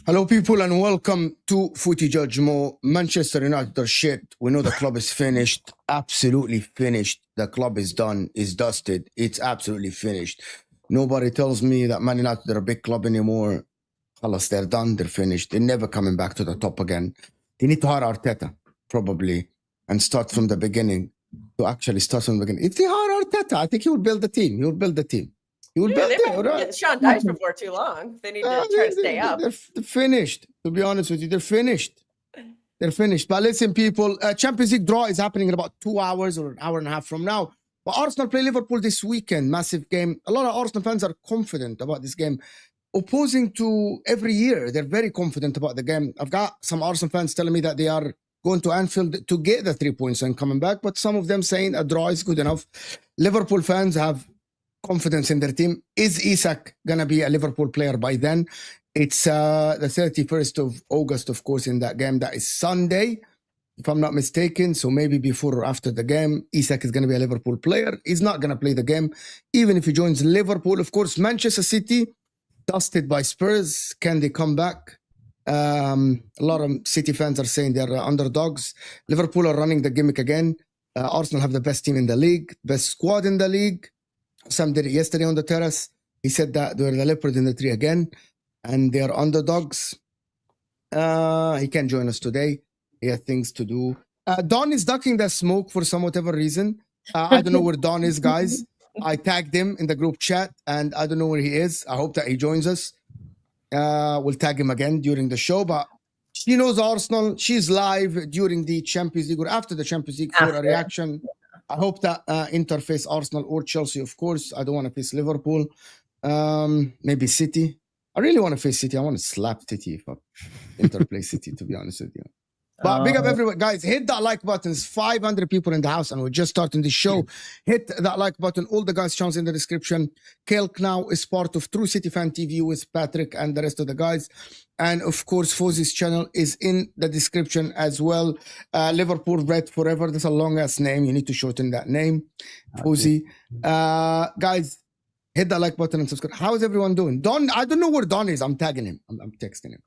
Hello, people, and welcome to Footy Judge Mo. Manchester United are shit. We know the club is finished. Absolutely finished. The club is done. It's dusted. It's absolutely finished. Nobody tells me that Man United are a big club anymore. Halas, they're done. They're finished. They're never coming back to the top again. They need to hire Arteta, probably, and start from the beginning. To actually start from the beginning. If they hire Arteta, I think he will build the team. He will build the team. He will build it, right? Sean Dyche before too long. They need to try to stay up. They're finished. To be honest with you, they're finished. They're finished. But listen, people, Champions League draw is happening in about 2 hours or an hour and a half from now. But Arsenal play Liverpool this weekend. Massive game. A lot of Arsenal fans are confident about this game. Opposing to every year, they're very confident about the game. I've got some Arsenal fans telling me that they are going to Anfield to get the 3 points and coming back. But some of them saying a draw is good enough. Liverpool fans have confidence in their team. Is Isak gonna be a Liverpool player by then? It's the 31st of August, of course, in that game. That is Sunday, if I'm not mistaken. So maybe before or after the game, Isak is gonna be a Liverpool player. He's not gonna play the game, even if he joins Liverpool. Of course, Manchester City, dusted by Spurs. Can they come back? A lot of City fans are saying they're underdogs. Liverpool are running the gimmick again. Arsenal have the best team in the league, best squad in the league. Sam did it yesterday on the terrace. He said that they're the leopard in the tree again, and they're underdogs. He can't join us today. He has things to do. Don is ducking the smoke for some whatever reason. I don't know where Don is, guys. I tagged him in the group chat, and I don't know where he is. I hope that he joins us. We'll tag him again during the show, but she knows Arsenal. She's live during the Champions League or after the Champions League for a reaction. I hope that Inter face Arsenal or Chelsea, of course. I don't want to face Liverpool. Maybe City. I really want to face City. I want to slap City if Inter play City, to be honest with you. But big up everyone. Guys, hit that like button. It's 500 people in the house, and we're just starting the show. Hit that like button. All the guys' channels in the description. Kelk now is part of True City Fan TV with Patrick and the rest of the guys. And, of course, Fozi's channel is in the description as well. Liverpool Red Forever. That's a long-ass name. You need to shorten that name. Fozi. Guys, hit that like button and subscribe. How is everyone doing? Don, I don't know where Don is. I'm tagging him. I'm texting him.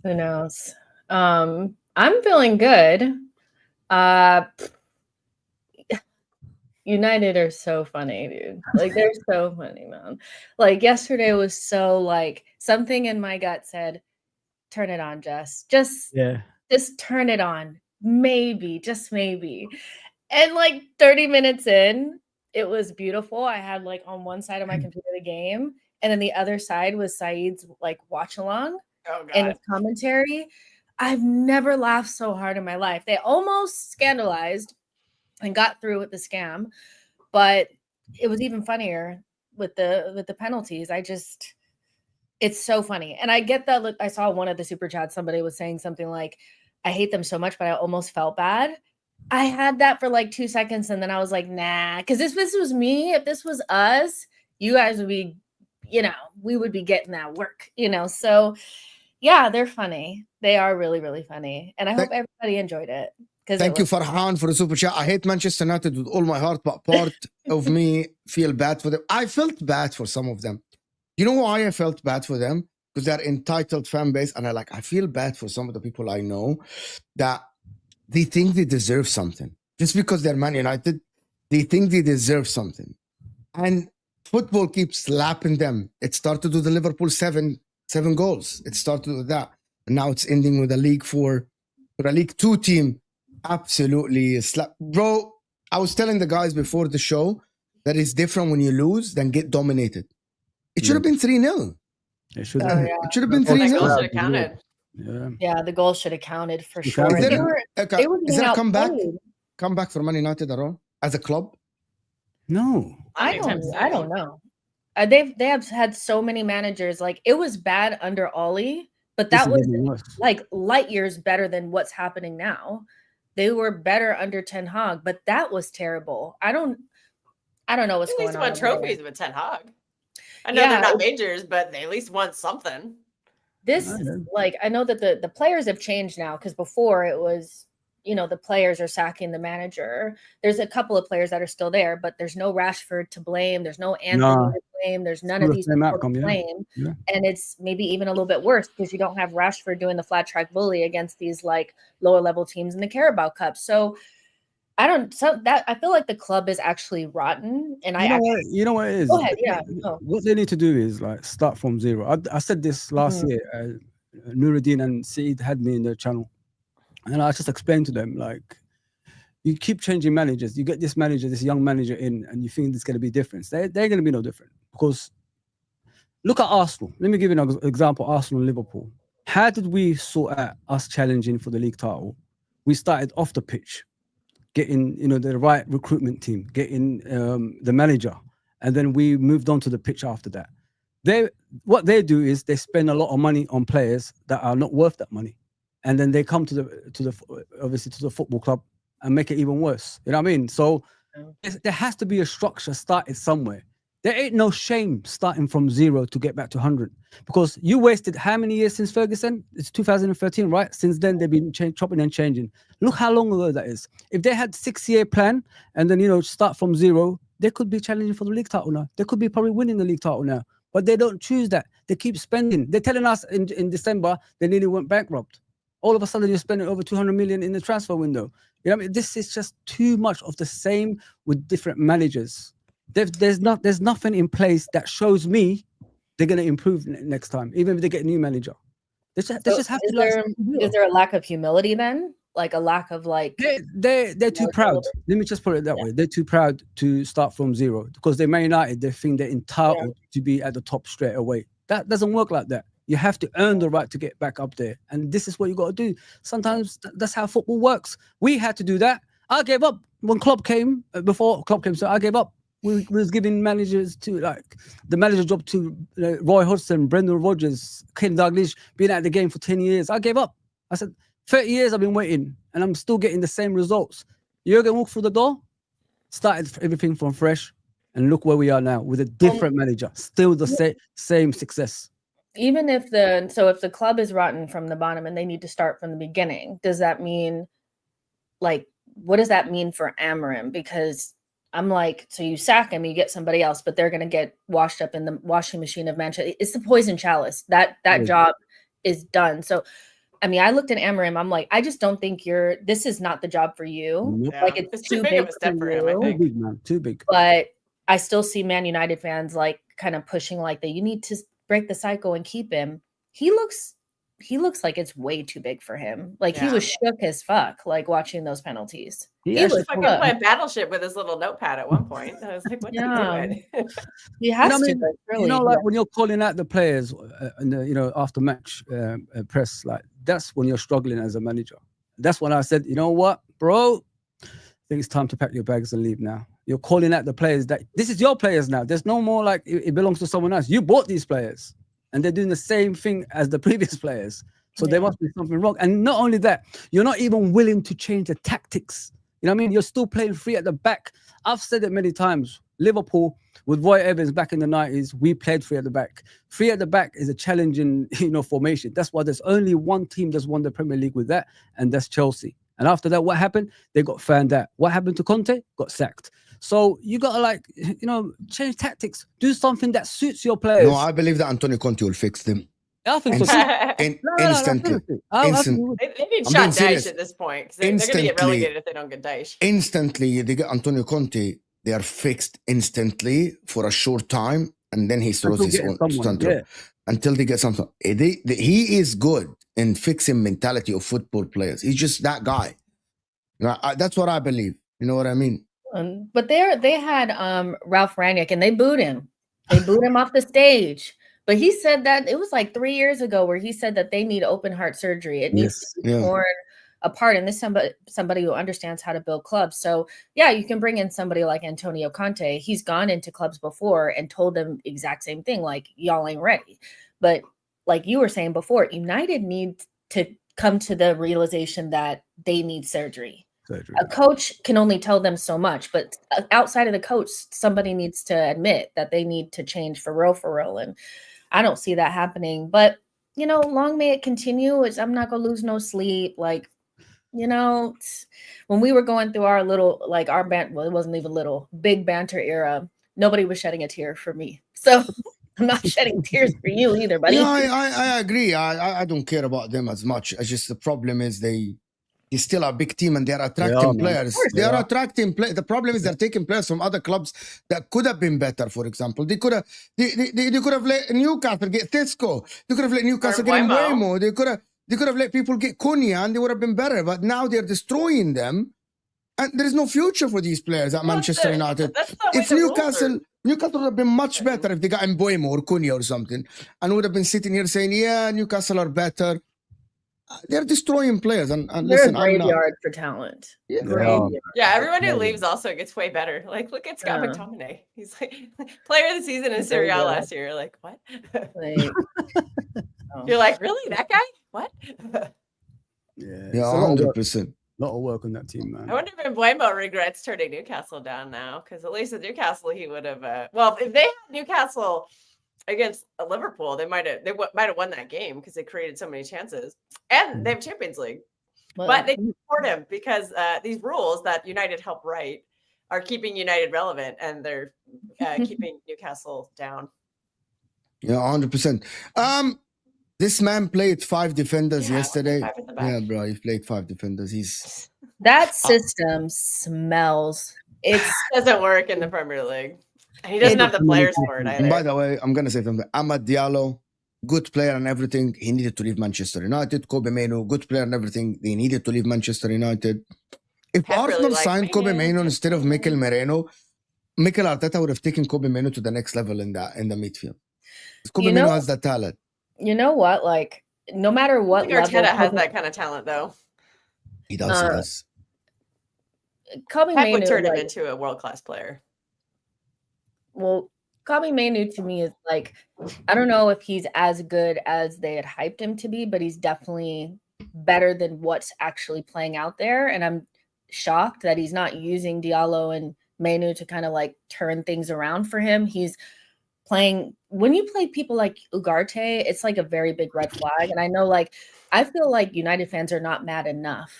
Who knows? I'm feeling good. United are so funny, dude. Like, they're so funny, man. Like, yesterday was so, like, something in my gut said, turn it on, Jess. Just turn it on. Maybe, just maybe. And, like, 30 minutes in, it was beautiful. I had, like, on one side of my computer the game, and then the other side was Saeed's, like, watch-along and his commentary. I've never laughed so hard in my life. They almost scandalized and got through with the scam, but it was even funnier with the penalties. It's so funny. And I get that. Look, I saw one of the super chats, somebody was saying something like, I hate them so much, but I almost felt bad. I had that for like 2 seconds, and then I was like, nah, because if this was me, if this was us, you guys would be, we would be getting that work, So yeah, they're funny. They are really, really funny. And I hope everybody enjoyed it. Thank you, Farhan, for the super chat. I hate Manchester United with all my heart, but part of me feel bad for them. I felt bad for some of them. You know why I felt bad for them? Because they're entitled fan base, and I feel bad for some of the people I know that they think they deserve something. Just because they're Man United, they think they deserve something. And football keeps slapping them. It started with the Liverpool seven goals. It started with that. And now it's ending with a League 4 or a League 2 team. Absolutely slap. Bro, I was telling the guys before the show that it's different when you lose than get dominated. It should have been 3-0. It should have. It should have been 3-0. Should have counted. Yeah, the goal should have counted for sure. Is there a comeback for Man United at all as a club? No, I don't know. They have had so many managers. Like, it was bad under Ollie, but that was like light years better than what's happening now. They were better under Ten Hag, but that was terrible. I don't know what's going on. At least won trophies with Ten Hag. I know they're not majors, but they at least won something. I know that the players have changed now, because before it was, the players are sacking the manager. There's a couple of players that are still there, but there's no Rashford to blame. There's no Anthony to blame. There's none of these people to blame. Yeah. And it's maybe even a little bit worse because you don't have Rashford doing the flat track bully against these like lower level teams in the Carabao Cup. So I feel like the club is actually rotten. And you know what it is? Go ahead, yeah. What they need to do is like start from zero. I said this last year. Nuruddin and Saeed had me in their channel, and I just explained to them, like, you keep changing managers. You get this young manager in, and you think it's going to be different. They're going to be no different, because look at Arsenal. Let me give you an example. Arsenal and Liverpool. How did we sort out us challenging for the league title? We started off the pitch, getting the right recruitment team, getting the manager, and then we moved on to the pitch after that. What they do is they spend a lot of money on players that are not worth that money, and then they come to the football club and make it even worse. You know what I mean? So there has to be a structure started somewhere. There ain't no shame starting from zero to get back to 100, because you wasted how many years since Ferguson? It's 2013, right? Since then they've been chopping and changing. Look how long ago that is. If they had 6-year plan and then start from zero, they could be challenging for the league title now. They could be probably winning the league title now. But they don't choose that. They keep spending. They're telling us in December they nearly went bankrupt. All of a sudden you're spending over 200 million in the transfer window. You know what I mean? This is just too much of the same with different managers. There's nothing in place that shows me they're going to improve next time, even if they get a new manager. They just have to. Is there a lack of humility then? Like a lack of like they're too proud. Let me just put it that way. They're too proud to start from zero, because they're Man United. They think they're entitled to be at the top straight away. That doesn't work like that. You have to earn the right to get back up there, and this is what you got to do. Sometimes that's how football works. We had to do that. I gave up when Klopp came. Before Klopp came, so I gave up. We was giving managers to the manager job to Roy Hodgson, Brendan Rodgers, Ken Dalglish, being at the game for 10 years. I gave up. I said, 30 years I've been waiting, and I'm still getting the same results. Jurgen walked through the door, started everything from fresh, and look where we are now with a different manager. Still the same success. Even if the club is rotten from the bottom and they need to start from the beginning, does that mean, like, what does that mean for Amorim? Because I'm like, so you sack him, you get somebody else, but they're going to get washed up in the washing machine of Manchester. It's the poison chalice. That job is done. So, I mean, I looked at Amorim. I'm like, I just don't think this is not the job for you. Yeah. Like, it's too big of a step for him, I think. Too big, man. Too big. But I still see Man United fans like kind of pushing like that. You need to break the cycle and keep him. He looks like it's way too big for him. Like he was shook as fuck, like watching those penalties. He was fucking playing Battleship with his little notepad at one point. I was like, what's he doing? He has to. Really, when you're calling out the players, after match press, like that's when you're struggling as a manager. That's when I said, you know what, bro, I think it's time to pack your bags and leave now. You're calling out the players that this is your players now. There's no more like it belongs to someone else. You bought these players and they're doing the same thing as the previous players. So there must be something wrong. And not only that, you're not even willing to change the tactics. You know what I mean? You're still playing free at the back. I've said it many times. Liverpool with Roy Evans back in the 90s, we played free at the back. Free at the back is a challenging, formation. That's why there's only one team that's won the Premier League with that, and that's Chelsea. And after that, what happened? They got fanned out. What happened to Conte? Got sacked. So you gotta change tactics. Do something that suits your players. No, I believe that Antonio Conte will fix them. I think so. Instantly. They need shot Dyche at this point because they're going to get relegated if they don't get Dyche. Instantly, they get Antonio Conte. They are fixed instantly for a short time, and then he throws his own stunt until they get something. He is good in fixing mentality of football players. He's just that guy. That's what I believe. You know what I mean? But they had Ralph Rangnick, and they booed him. They booed him off the stage. But he said that it was like 3 years ago where he said that they need open heart surgery. It needs to be torn apart. And this somebody who understands how to build clubs. So yeah, you can bring in somebody like Antonio Conte. He's gone into clubs before and told them exact same thing, like y'all ain't ready. But like you were saying before, United needs to come to the realization that they need surgery. A coach can only tell them so much, but outside of the coach, somebody needs to admit that they need to change for real. And I don't see that happening, but long may it continue. I'm not going to lose no sleep. Like, when we were going through our little, like our banter, well, it wasn't even little, big banter era, nobody was shedding a tear for me. So I'm not shedding tears for you either, buddy. Yeah, I agree. I don't care about them as much. It's just the problem is they still a big team and they are attracting players. They are attracting players. The problem is they're taking players from other clubs that could have been better. For example, they could have let Newcastle get Tesco. They could have let Newcastle get Mbeumo. They could have let people get Cunha and they would have been better. But now they're destroying them, and there is no future for these players at Manchester United. If Newcastle would have been much better if they got Mbeumo or Cunha or something, and would have been sitting here saying, "Yeah, Newcastle are better." They're destroying players, and they're a graveyard for talent. Yeah, everyone who leaves also gets way better. Like, look at Scott McTominay. He's like player of the season in Serie A last year. You're like, what? You're like, really? That guy? What? Yeah, 100%. A lot of work on that team, man. I wonder if Mbeumo regrets turning Newcastle down now, because at least with Newcastle he would have. Well, if they had Newcastle against Liverpool, they might have won that game because they created so many chances, and they have Champions League. But they support him because these rules that United helped write are keeping United relevant, and they're keeping Newcastle down. Yeah, 100%. This man played 5 defenders yesterday. Yeah, bro, he played 5 defenders. That system smells. It doesn't work in the Premier League. He doesn't have the players for it either. And by the way, I'm going to say something. Amad Diallo, good player and everything. He needed to leave Manchester United. Kobe Mainoo, good player and everything. They needed to leave Manchester United. If Arsenal signed Kobe Mainoo instead of Mikel Merino, Mikel Arteta would have taken Kobe Mainoo to the next level in the midfield. Kobe Mainoo has that talent. You know what? Like, no matter what level, Arteta has that kind of talent, though. He does. Kobe Mainoo would turn him into a world-class player. Well, Kobe Mainoo to me is like, I don't know if he's as good as they had hyped him to be, but he's definitely better than what's actually playing out there. And I'm shocked that he's not using Diallo and Mainoo to kind of like turn things around for him. He's playing, when you play people like Ugarte, it's like a very big red flag. And I know, like, I feel like United fans are not mad enough.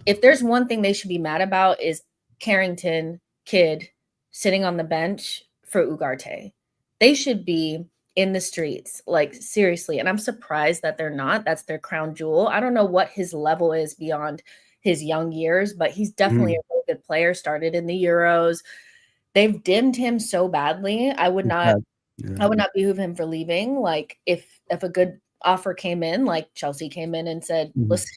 If there's one thing they should be mad about is Carrington kid sitting on the bench for Ugarte. They should be in the streets, like, seriously. And I'm surprised that they're not. That's their crown jewel. I don't know what his level is beyond his young years, but he's definitely a really good player. Started in the Euros. They've dimmed him so badly. I would not behoove him for leaving. Like, if a good offer came in, like Chelsea came in and said, listen,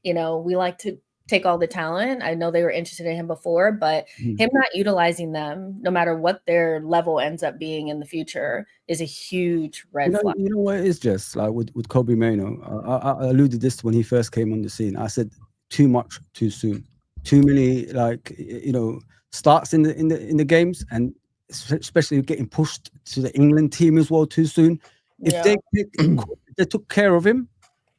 we like to take all the talent. I know they were interested in him before, but him not utilizing them, no matter what their level ends up being in the future, is a huge red flag. You know what it is, just like with Kobe Mano. I alluded this when he first came on the scene. I said too much too soon, too many starts in the games, and especially getting pushed to the England team as well too soon. If they took care of him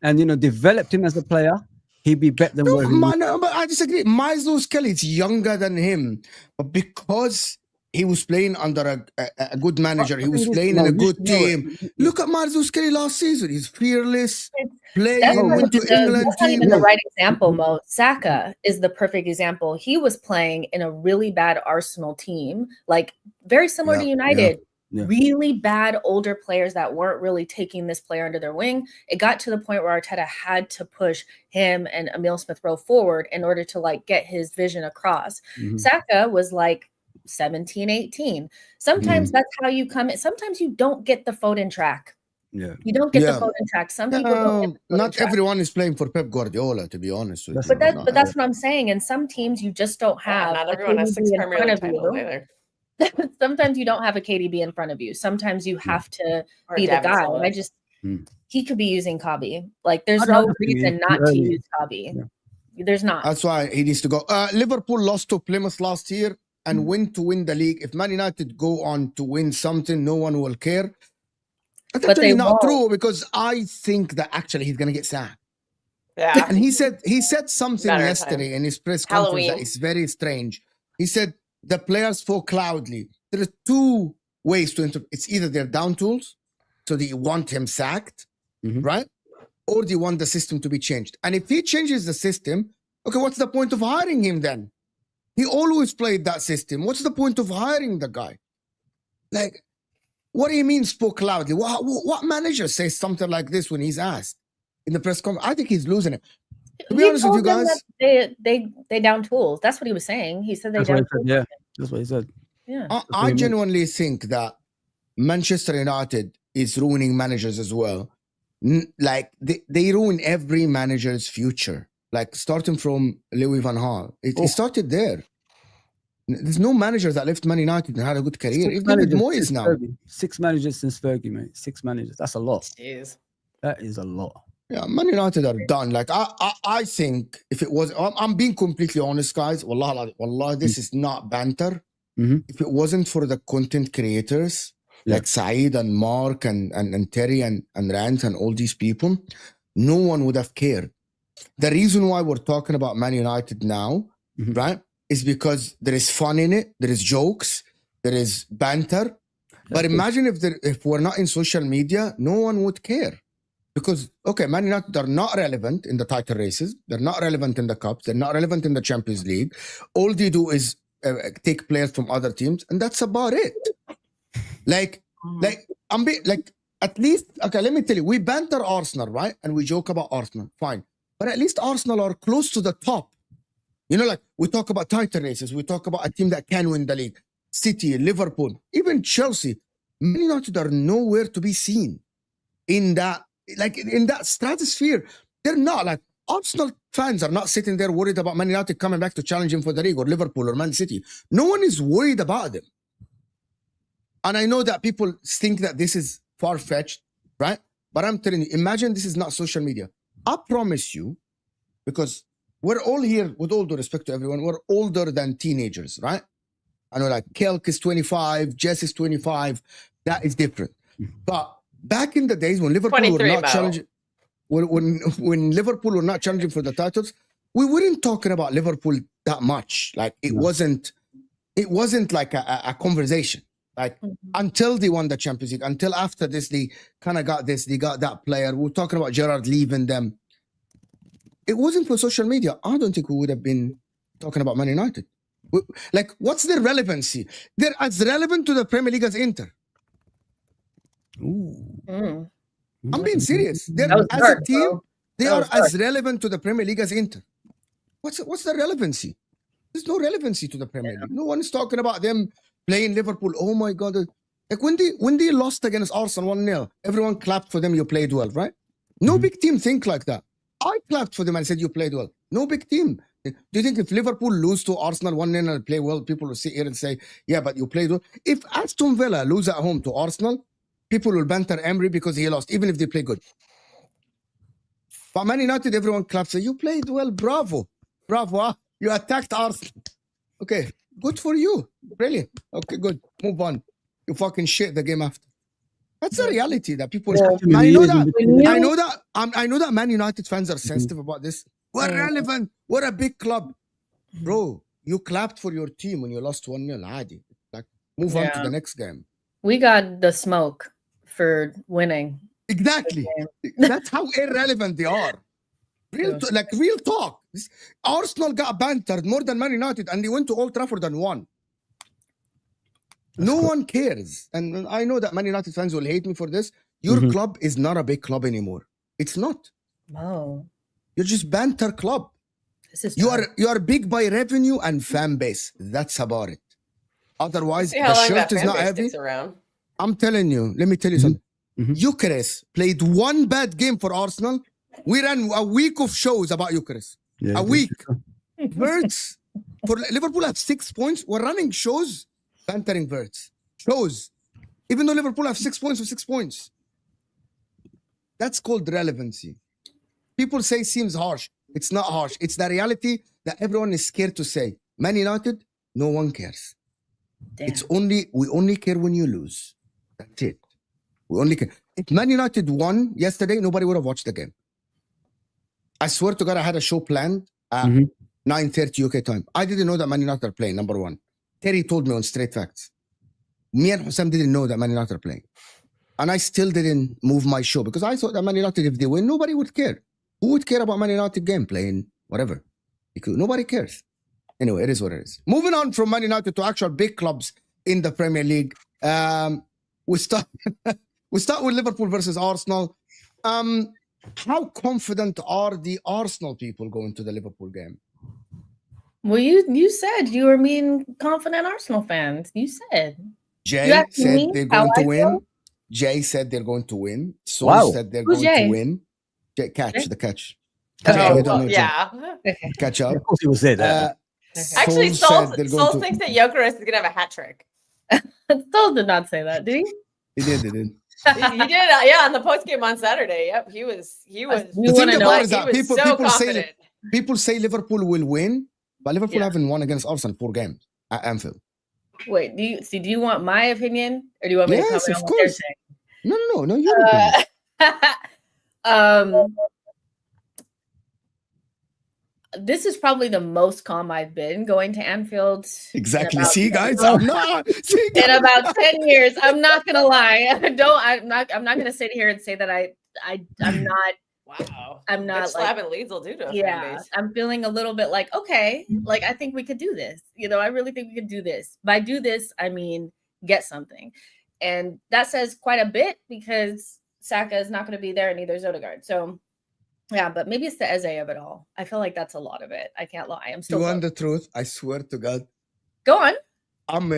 and developed him as a player, he'd be better than where he was. No, but I disagree. Miles Lewis-Kelly is younger than him, but because he was playing under a good manager, he was playing in a good team. Look at Miles Lewis-Kelly last season. He's fearless, playing, went to England that's team. not even the right example, Mo. Saka is the perfect example. He was playing in a really bad Arsenal team, like very similar to United. Really bad older players that weren't really taking this player under their wing. It got to the point where Arteta had to push him and Emile Smith-Rowe forward in order to like get his vision across. Saka was like 17, 18. Sometimes that's how you come in. Sometimes you don't get the Foden track. You don't get the Foden track. Some people don't get the not track. everyone is playing for Pep Guardiola, to be honest with you. But that's what I'm saying. And some teams you just don't have. Not everyone has 6 Premier League titles either. Sometimes you don't have a KDB in front of you. Sometimes you have to be the David guy. Silva. And he could be using Kabi. Like there's no reason not to use Kabi. There's not. That's why he needs to go. Liverpool lost to Plymouth last year and went to win the league. If Man United go on to win something, no one will care. That's actually not true, because I think that actually he's gonna get sacked. Yeah. And he said something yesterday in his press conference that is very strange. He said the players spoke loudly. There are 2 ways to interpret. It's either they're down tools, so they want him sacked, right? Or they want the system to be changed. And if he changes the system, okay, what's the point of hiring him then? He always played that system. What's the point of hiring the guy? Like, what do you mean spoke loudly? What manager says something like this when he's asked in the press conference? I think he's losing it. To be honest with you guys, they down tools. That's what he was saying. He said they down tools. Yeah, that's what he said. Yeah, I genuinely think that Manchester United is ruining managers as well. Like they ruin every manager's future. Like starting from Louis van Gaal, it started there. There's no manager that left Man United and had a good career. Even David Moyes now. 6 managers since Fergie, mate. 6 managers. That's a lot. Jeez. That is a lot. Yeah, Man United are done. Like I think if it was, I'm being completely honest, guys. Wallah, this is not banter. If it wasn't for the content creators like Saeed and Mark and Terry and Rand and all these people, no one would have cared. The reason why we're talking about Man United now, right, is because there is fun in it. There is jokes. There is banter. But imagine if we're not in social media, no one would care. Because, okay, Man United are not relevant in the title races. They're not relevant in the cups. They're not relevant in the Champions League. All they do is take players from other teams, and that's about it. At least, okay, let me tell you, we banter Arsenal, right? And we joke about Arsenal, fine. But at least Arsenal are close to the top. You know, like we talk about title races. We talk about a team that can win the league. City, Liverpool, even Chelsea. Man United are nowhere to be seen in that stratosphere. They're not. Like Arsenal fans are not sitting there worried about Man United coming back to challenge him for the league, or Liverpool or Man City. No one is worried about them. And I know that people think that this is far-fetched, right? But I'm telling you, imagine this is not social media. I promise you, because we're all here, with all due respect to everyone, we're older than teenagers, right? I know, like Kelk is 25, Jess is 25. That is different. But back in the days when Liverpool were not challenging, when Liverpool were not challenging for the titles, we weren't talking about Liverpool that much. Like it wasn't like a conversation. Like until they won the Champions League, until after this, they kind of got this, they got that player. We were talking about Gerrard leaving them. It wasn't for social media. I don't think we would have been talking about Man United. Like, what's their relevancy? They're as relevant to the Premier League as Inter. I'm being serious. They're as a team, they are as relevant to the Premier League as Inter. What's the relevancy? There's no relevancy to the Premier League. No one is talking about them playing Liverpool. Oh my God. Like when they lost against Arsenal 1-0, everyone clapped for them. You played well, right? No big team think like that. I clapped for them and said, you played well. No big team. Do you think if Liverpool lose to Arsenal 1-0 and play well, people will sit here and say, yeah, but you played well? If Aston Villa lose at home to Arsenal, people will banter Emery because he lost, even if they play good. But Man United, everyone claps. Say, you played well. Bravo. Bravo. Huh? You attacked Arsenal. Okay. Good for you. Brilliant. Okay, good. Move on. You fucking shit the game after. That's a reality that people. Yeah. I know that Man United fans are sensitive about this. We're relevant. We're a big club. Bro, you clapped for your team when you lost 1-0. Adi. Like, move on to the next game. We got the smoke for winning. Exactly. That's how irrelevant they are. Real talk. Arsenal got bantered more than Man United, and they went to Old Trafford and won. No one cares. And I know that Man United fans will hate me for this. Your club is not a big club anymore. It's not. Oh. You're just banter club. You are big by revenue and fan base. That's about it. Otherwise, the shirt is not heavy. I'm telling you. Let me tell you something. Gyökeres played one bad game for Arsenal. We ran a week of shows about Gyökeres. A week. Verts. For Liverpool have 6 points. We're running shows, bantering Verts. Shows. Even though Liverpool have 6 points or 6 points. That's called relevancy. People say it seems harsh. It's not harsh. It's the reality that everyone is scared to say. Man United, no one cares. Damn. We only care when you lose. That's it. We only care. If Man United won yesterday, nobody would have watched the game. I swear to God, I had a show planned at 9:30 UK time. I didn't know that Man United are playing, number one. Terry told me on Straight Facts. Me and Hussam didn't know that Man United are playing. And I still didn't move my show because I thought that Man United, if they win, nobody would care. Who would care about Man United game playing? Whatever. Because nobody cares. Anyway, it is what it is. Moving on from Man United to actual big clubs in the Premier League. We start with Liverpool versus Arsenal. How confident are the Arsenal people going to the Liverpool game? Well, you said you were confident Arsenal fans. You said. Jay said they're going to win. Jay said they're going to win. Sol said they're going to win. Jay, the catch. Catch up. Of course he will say that. Actually, Sol thinks that Gyökeres is going to have a hat trick. Sol did not say that, did he? He did. He did, on the post game on Saturday. Yep, he was. The thing about it is that people say Liverpool will win, but Liverpool haven't won against Arsenal 4 games at Anfield. Wait, do you want my opinion, or do you want me to comment on what they're saying? No, your opinion. This is probably the most calm I've been going to Anfield. Exactly. See, guys, I'm not. In about 10 years, I'm not gonna lie. I'm not gonna sit here and say that I'm not. Wow. I'm not like and Leeds will do to a fan base. I'm feeling a little bit like, okay, like I think we could do this. I really think we could do this. By do this, I mean get something. And that says quite a bit because Saka is not going to be there and neither is Odegaard. So yeah, but maybe it's the Eze of it all. I feel like that's a lot of it. I can't lie. I'm still. You want the truth? I swear to God. Go on. I'm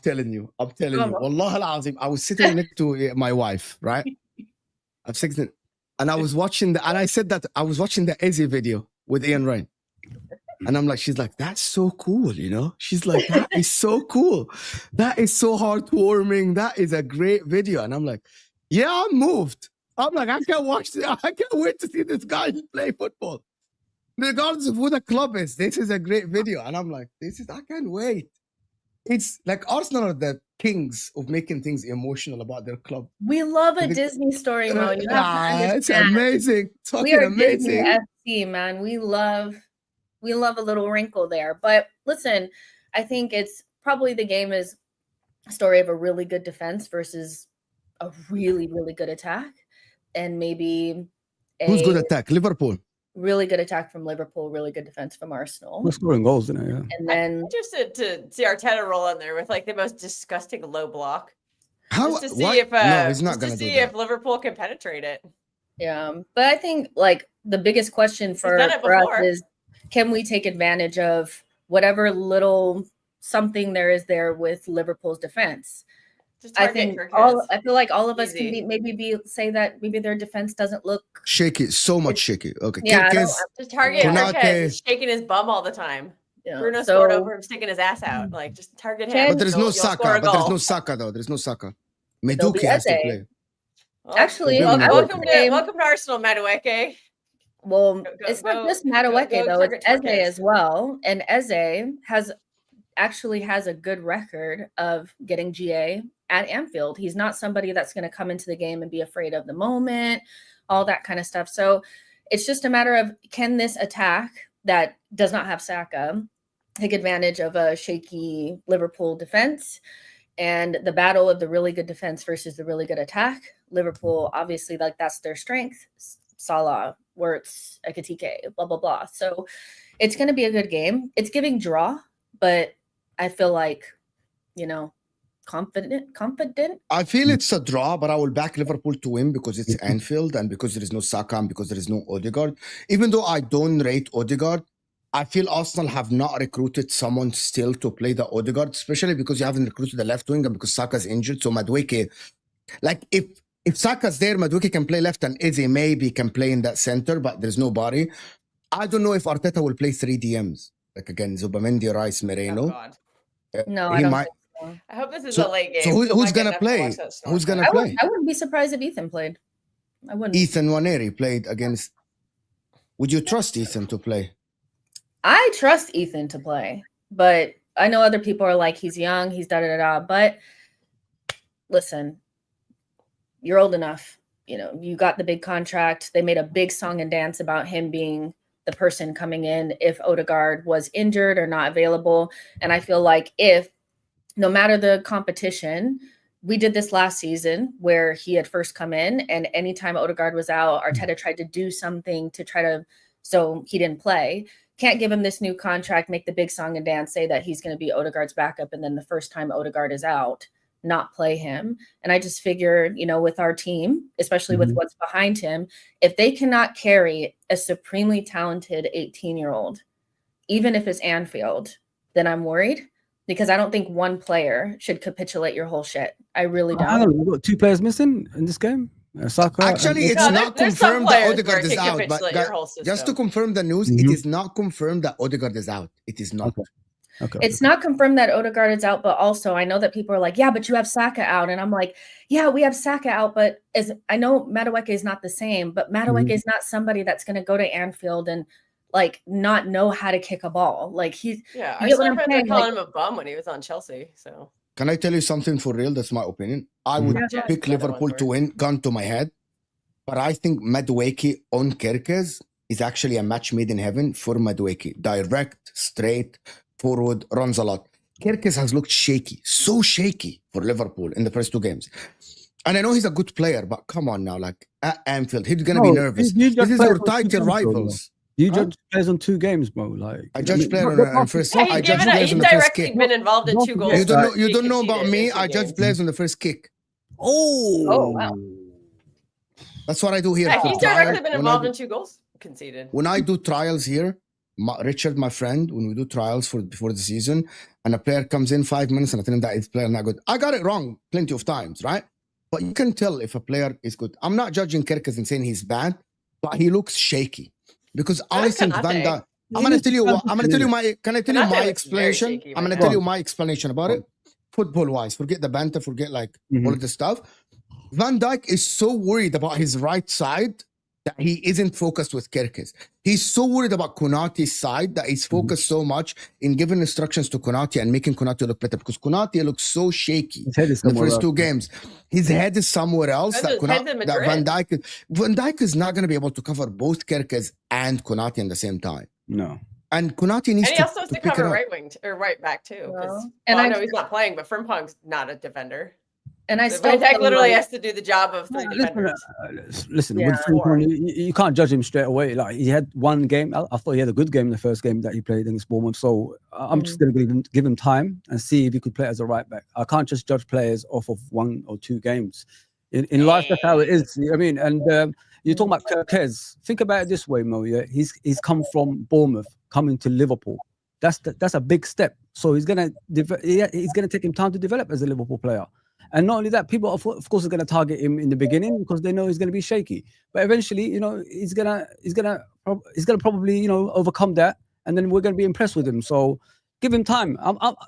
telling you. Wallah al-Azim. I was sitting next to my wife, right? I'm 16. And I was watching I said that I was watching the Eze video with Ian Wright. And I'm like, she's like, that's so cool, She's like, that is so cool. That is so heartwarming. That is a great video. And I'm like, yeah, I'm moved. I'm like, I can't watch this. I can't wait to see this guy play football. Regardless of who the club is, this is a great video. And I'm like, I can't wait. It's like Arsenal are the kings of making things emotional about their club. We love a Disney story, Mo. You have to it's amazing. We are amazing. Disney FC, man. We love a little wrinkle there. But listen, I think it's probably the game is a story of a really good defense versus a really, really good attack. And maybe who's good attack? Liverpool. Really good attack from Liverpool, really good defense from Arsenal. We're scoring goals, yeah. And then I'm interested to see Arteta roll in there with like the most disgusting low block. Just to see if Liverpool can penetrate it. Yeah, but I think like the biggest question for us is, can we take advantage of whatever little something there is there with Liverpool's defense? Just I target think Gyökeres. I feel like all of us Easy. can say that maybe their defense doesn't look shaky, so much shaky. Okay, Yeah, I don't- Gyökeres, Just target Konate. Gyökeres. He's shaking his bum all the time. you know, Bruno so scored over him, sticking his ass out. Like, just target him. But there's no You'll score Saka. a But there's no goal. Saka though. There's no Saka. There'll be Meduki has to Eze. play. Well, Actually, welcome game- to Arsenal, Madueke. well, Go- it's go- not just go Madueke though; it's target Eze Gyökeres. as well, and Eze has a good record of getting GA at Anfield. He's not somebody that's going to come into the game and be afraid of the moment, all that kind of stuff. So it's just a matter of, can this attack that does not have Saka take advantage of a shaky Liverpool defense and the battle of the really good defense versus the really good attack? Liverpool, obviously, like that's their strength. Salah, Wirtz, Ekitike, blah, blah, blah. So it's going to be a good game. It's giving draw, but I feel like, confident. I feel it's a draw, but I will back Liverpool to win because it's Anfield and because there is no Saka and because there is no Odegaard. Even though I don't rate Odegaard, I feel Arsenal have not recruited someone still to play the Odegaard, especially because you haven't recruited the left wing and because Saka's injured. So Madueke, like if Saka's there, Madueke can play left and Eze maybe can play in that center, but there's nobody. I don't know if Arteta will play 3 DMs. Like again, Zubamendi, Rice, Moreno. Oh, God. No, He I don't might. think so. I hope this is So- a late game. so who's I might get gonna enough to play? watch that snore Who's gonna fest. play? I wouldn't be surprised if Ethan played. I wouldn't. Ethan Waneri played against. Would you trust Ethan to play? I trust Ethan to play, but I know other people are like, he's young, he's da-da-da-da. But listen, you're old enough. You got the big contract. They made a big song and dance about him being the person coming in if Odegaard was injured or not available. And I feel like no matter the competition, we did this last season where he had first come in, and anytime Odegaard was out, Arteta tried to do something so he didn't play. Can't give him this new contract, make the big song and dance, say that he's going to be Odegaard's backup, and then the first time Odegaard is out, not play him. And I just figure, with our team, especially with what's behind him, if they cannot carry a supremely talented 18-year-old, even if it's Anfield, then I'm worried, because I don't think one player should capitulate your whole shit. I really don't. We've got 2 players missing in this game. Saka. Actually, it's No, not there's some confirmed that players where Odegaard it is can out. But capitulate your whole just to system. confirm the news, it is not confirmed that Odegaard is out. It is not. Okay. It's not confirmed that Odegaard is out, but also I know that people are like, yeah, but you have Saka out. And I'm like, yeah, we have Saka out, but I know Madueke is not the same, but Madueke is not somebody that's going to go to Anfield and not know how to kick a ball. Like Yeah, you our get what I'm friends were saying? calling him a bum when he was on Chelsea. So Can I tell you something for real? That's my opinion. I would Yeah. pick Another Liverpool one to win, gun to my head. But I think Madueke on Gyökeres is actually a match made in heaven for Madueke. Direct, straight, forward, runs a lot. Gyökeres has looked so shaky for Liverpool in the first 2 games. And I know he's a good player, but come on now, like at Anfield, he's going to be nervous. You This judge is players your on 2 title games, bro. rivals. You Huh? judge players on 2 games, bro. Like I judge players on first. yeah, I judge players he's on the first directly kick. been involved in 2 goals. You don't know. that You he don't know about conceded in me. 2 I judge games. players on the first kick. Oh, wow. That's what I do here. Yeah, for he's trial. directly been When I involved do- in 2 goals conceded. When I do trials here, Richard, my friend, when we do trials before the season, and a player comes in 5 minutes and I tell him that his player not good, I got it wrong plenty of times, right? But you can tell if a player is good. I'm not judging Gyökeres and saying he's bad, but he looks shaky because I like think Konate. Van Dijk. I'm gonna tell you what. I'm gonna tell you my. Can I tell you Konate my looks very explanation? shaky I'm right gonna now. tell you my explanation about it. Football wise, forget the banter, forget like all of this stuff. Van Dijk is so worried about his right side that he isn't focused with Gyökeres. He's so worried about Konate's side that he's focused so much in giving instructions to Konate and making Konate look better because Konate looks so shaky His head is in the somewhere first else. 2 games. His head is somewhere else. His head's in That Van Madrid. Dijk is not going to be able to cover both Gyökeres and Konate at the same time. No. And Konate needs And he to, also has to pick it cover up. right wing or right back too. Well, And and I I- know he's not playing, but Frimpong's not a defender. And I So still Van Dijk feel literally like- has to do the job of 3 defenders. Listen, Yeah. with Frimpong, you can't judge him straight away. Like he had 1 game. I thought he had a good game in the first game that he played against Bournemouth. So I'm just going to give him time and see if he could play as a right back. I can't just judge players off of 1 or 2 games. In life, that's how it is. I mean, and you're talking about Gyökeres. Think about it this way, Mo. Yeah, he's come from Bournemouth, coming to Liverpool. That's a big step. So he's gonna take him time to develop as a Liverpool player. And not only that, people of course are going to target him in the beginning because they know he's going to be shaky. But eventually, you know, he's gonna probably, you know, overcome that, and then we're going to be impressed with him. So give him time.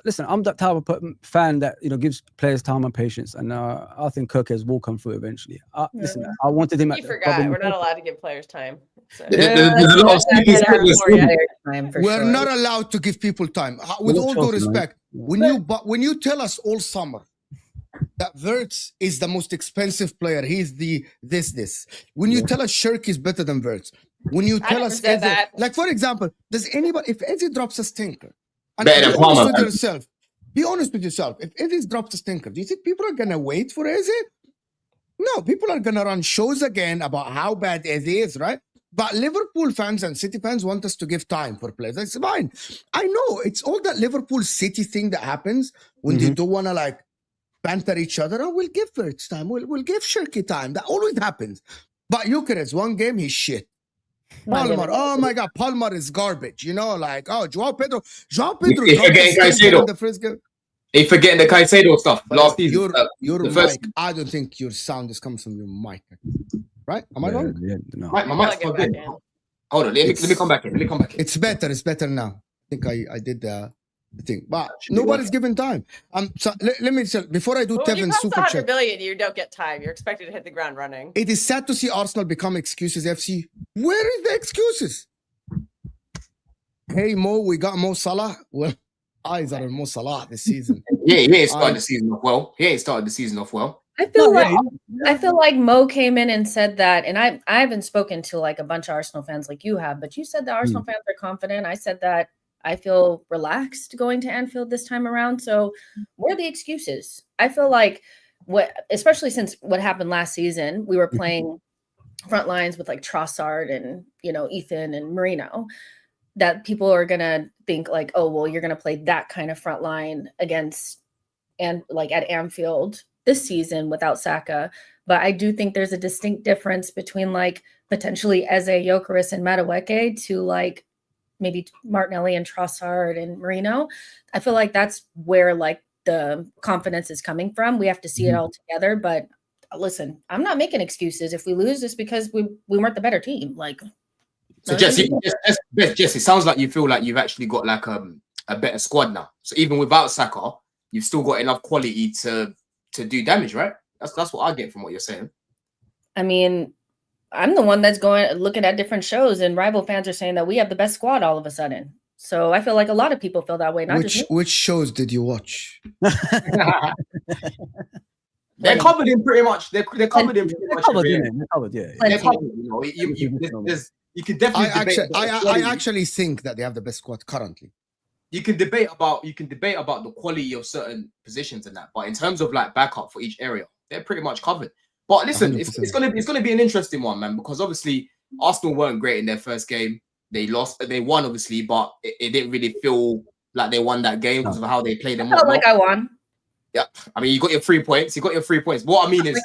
Listen, I'm that type of fan that, you know, gives players time and patience, and I think Gyökeres will come through eventually. Listen, I wanted him. You forgot we're not allowed to give players time. So. There's a lot of We're not allowed to give people time. With all due respect, when you tell us all summer that Wirtz is the most expensive player, he's the this. When you tell us Shirk is better than Wirtz, when you tell us Eze, like for example, does anybody, if Eze drops a stinker, and be honest with yourself, if Eze drops a stinker, do you think people are gonna wait for Eze? No, people are gonna run shows again about how bad Eze is, right? But Liverpool fans and City fans want us to give time for players. That's fine. I know it's all that Liverpool City thing that happens when they don't want to like banter each other. Oh, we'll give Wirtz time. We'll give Shirky time. That always happens. But Gyökeres, one game, he's shit. Palmer, oh my God, Palmer is garbage. You know, like, oh, João Pedro. In the first game. He's forgetting the Caicedo stuff last season. Your mic, I don't think your sound is coming from your mic. Right? Am I wrong? Yeah, no. My mic's plugged in. Hold on, let me come back in. It's better now. I think I did the thing. But nobody's given time. So let me tell, before I do Tevin's super chat. 100 billion, you don't get time. You're expected to hit the ground running. It is sad to see Arsenal become excuses FC. Where is the excuses? Hey Mo, we got Mo Salah. Well, eyes are on Mo Salah this season. Yeah, he ain't started the season off well. I feel like Mo came in and said that, and I haven't spoken to like a bunch of Arsenal fans like you have, but you said that Arsenal fans are confident. I said that I feel relaxed going to Anfield this time around. So where are the excuses? I feel like especially since what happened last season, we were playing front lines with like Trossard and, you know, Ethan and Marino, that people are going to think like, oh, well, you're going to play that kind of front line against and like at Anfield this season without Saka. But I do think there's a distinct difference between like potentially Eze, Gyökeres, and Madueke to like maybe Martinelli and Trossard and Marino. I feel like that's where like the confidence is coming from. We have to see it all together. But listen, I'm not making excuses. If we lose, it's because we weren't the better team. Like, so Jesse, it sounds like you feel like you've actually got like a better squad now. So even without Saka, you've still got enough quality to do damage, right? That's what I get from what you're saying. I mean, I'm the one that's looking at different shows, and rival fans are saying that we have the best squad all of a sudden. So I feel like a lot of people feel that way. Which shows did you watch? They're covered in pretty much. They're covered in pretty much. They're covered, yeah. They're covered, you know. You can definitely. I actually think that they have the best squad currently. You can debate about the quality of certain positions and that, but in terms of like backup for each area, they're pretty much covered. But listen, it's gonna be an interesting one, man, because obviously Arsenal weren't great in their first game. They won obviously, but it didn't really feel like they won that game because of how they played. I felt like I won. Yeah, I mean, you got your 3 points. What I mean is,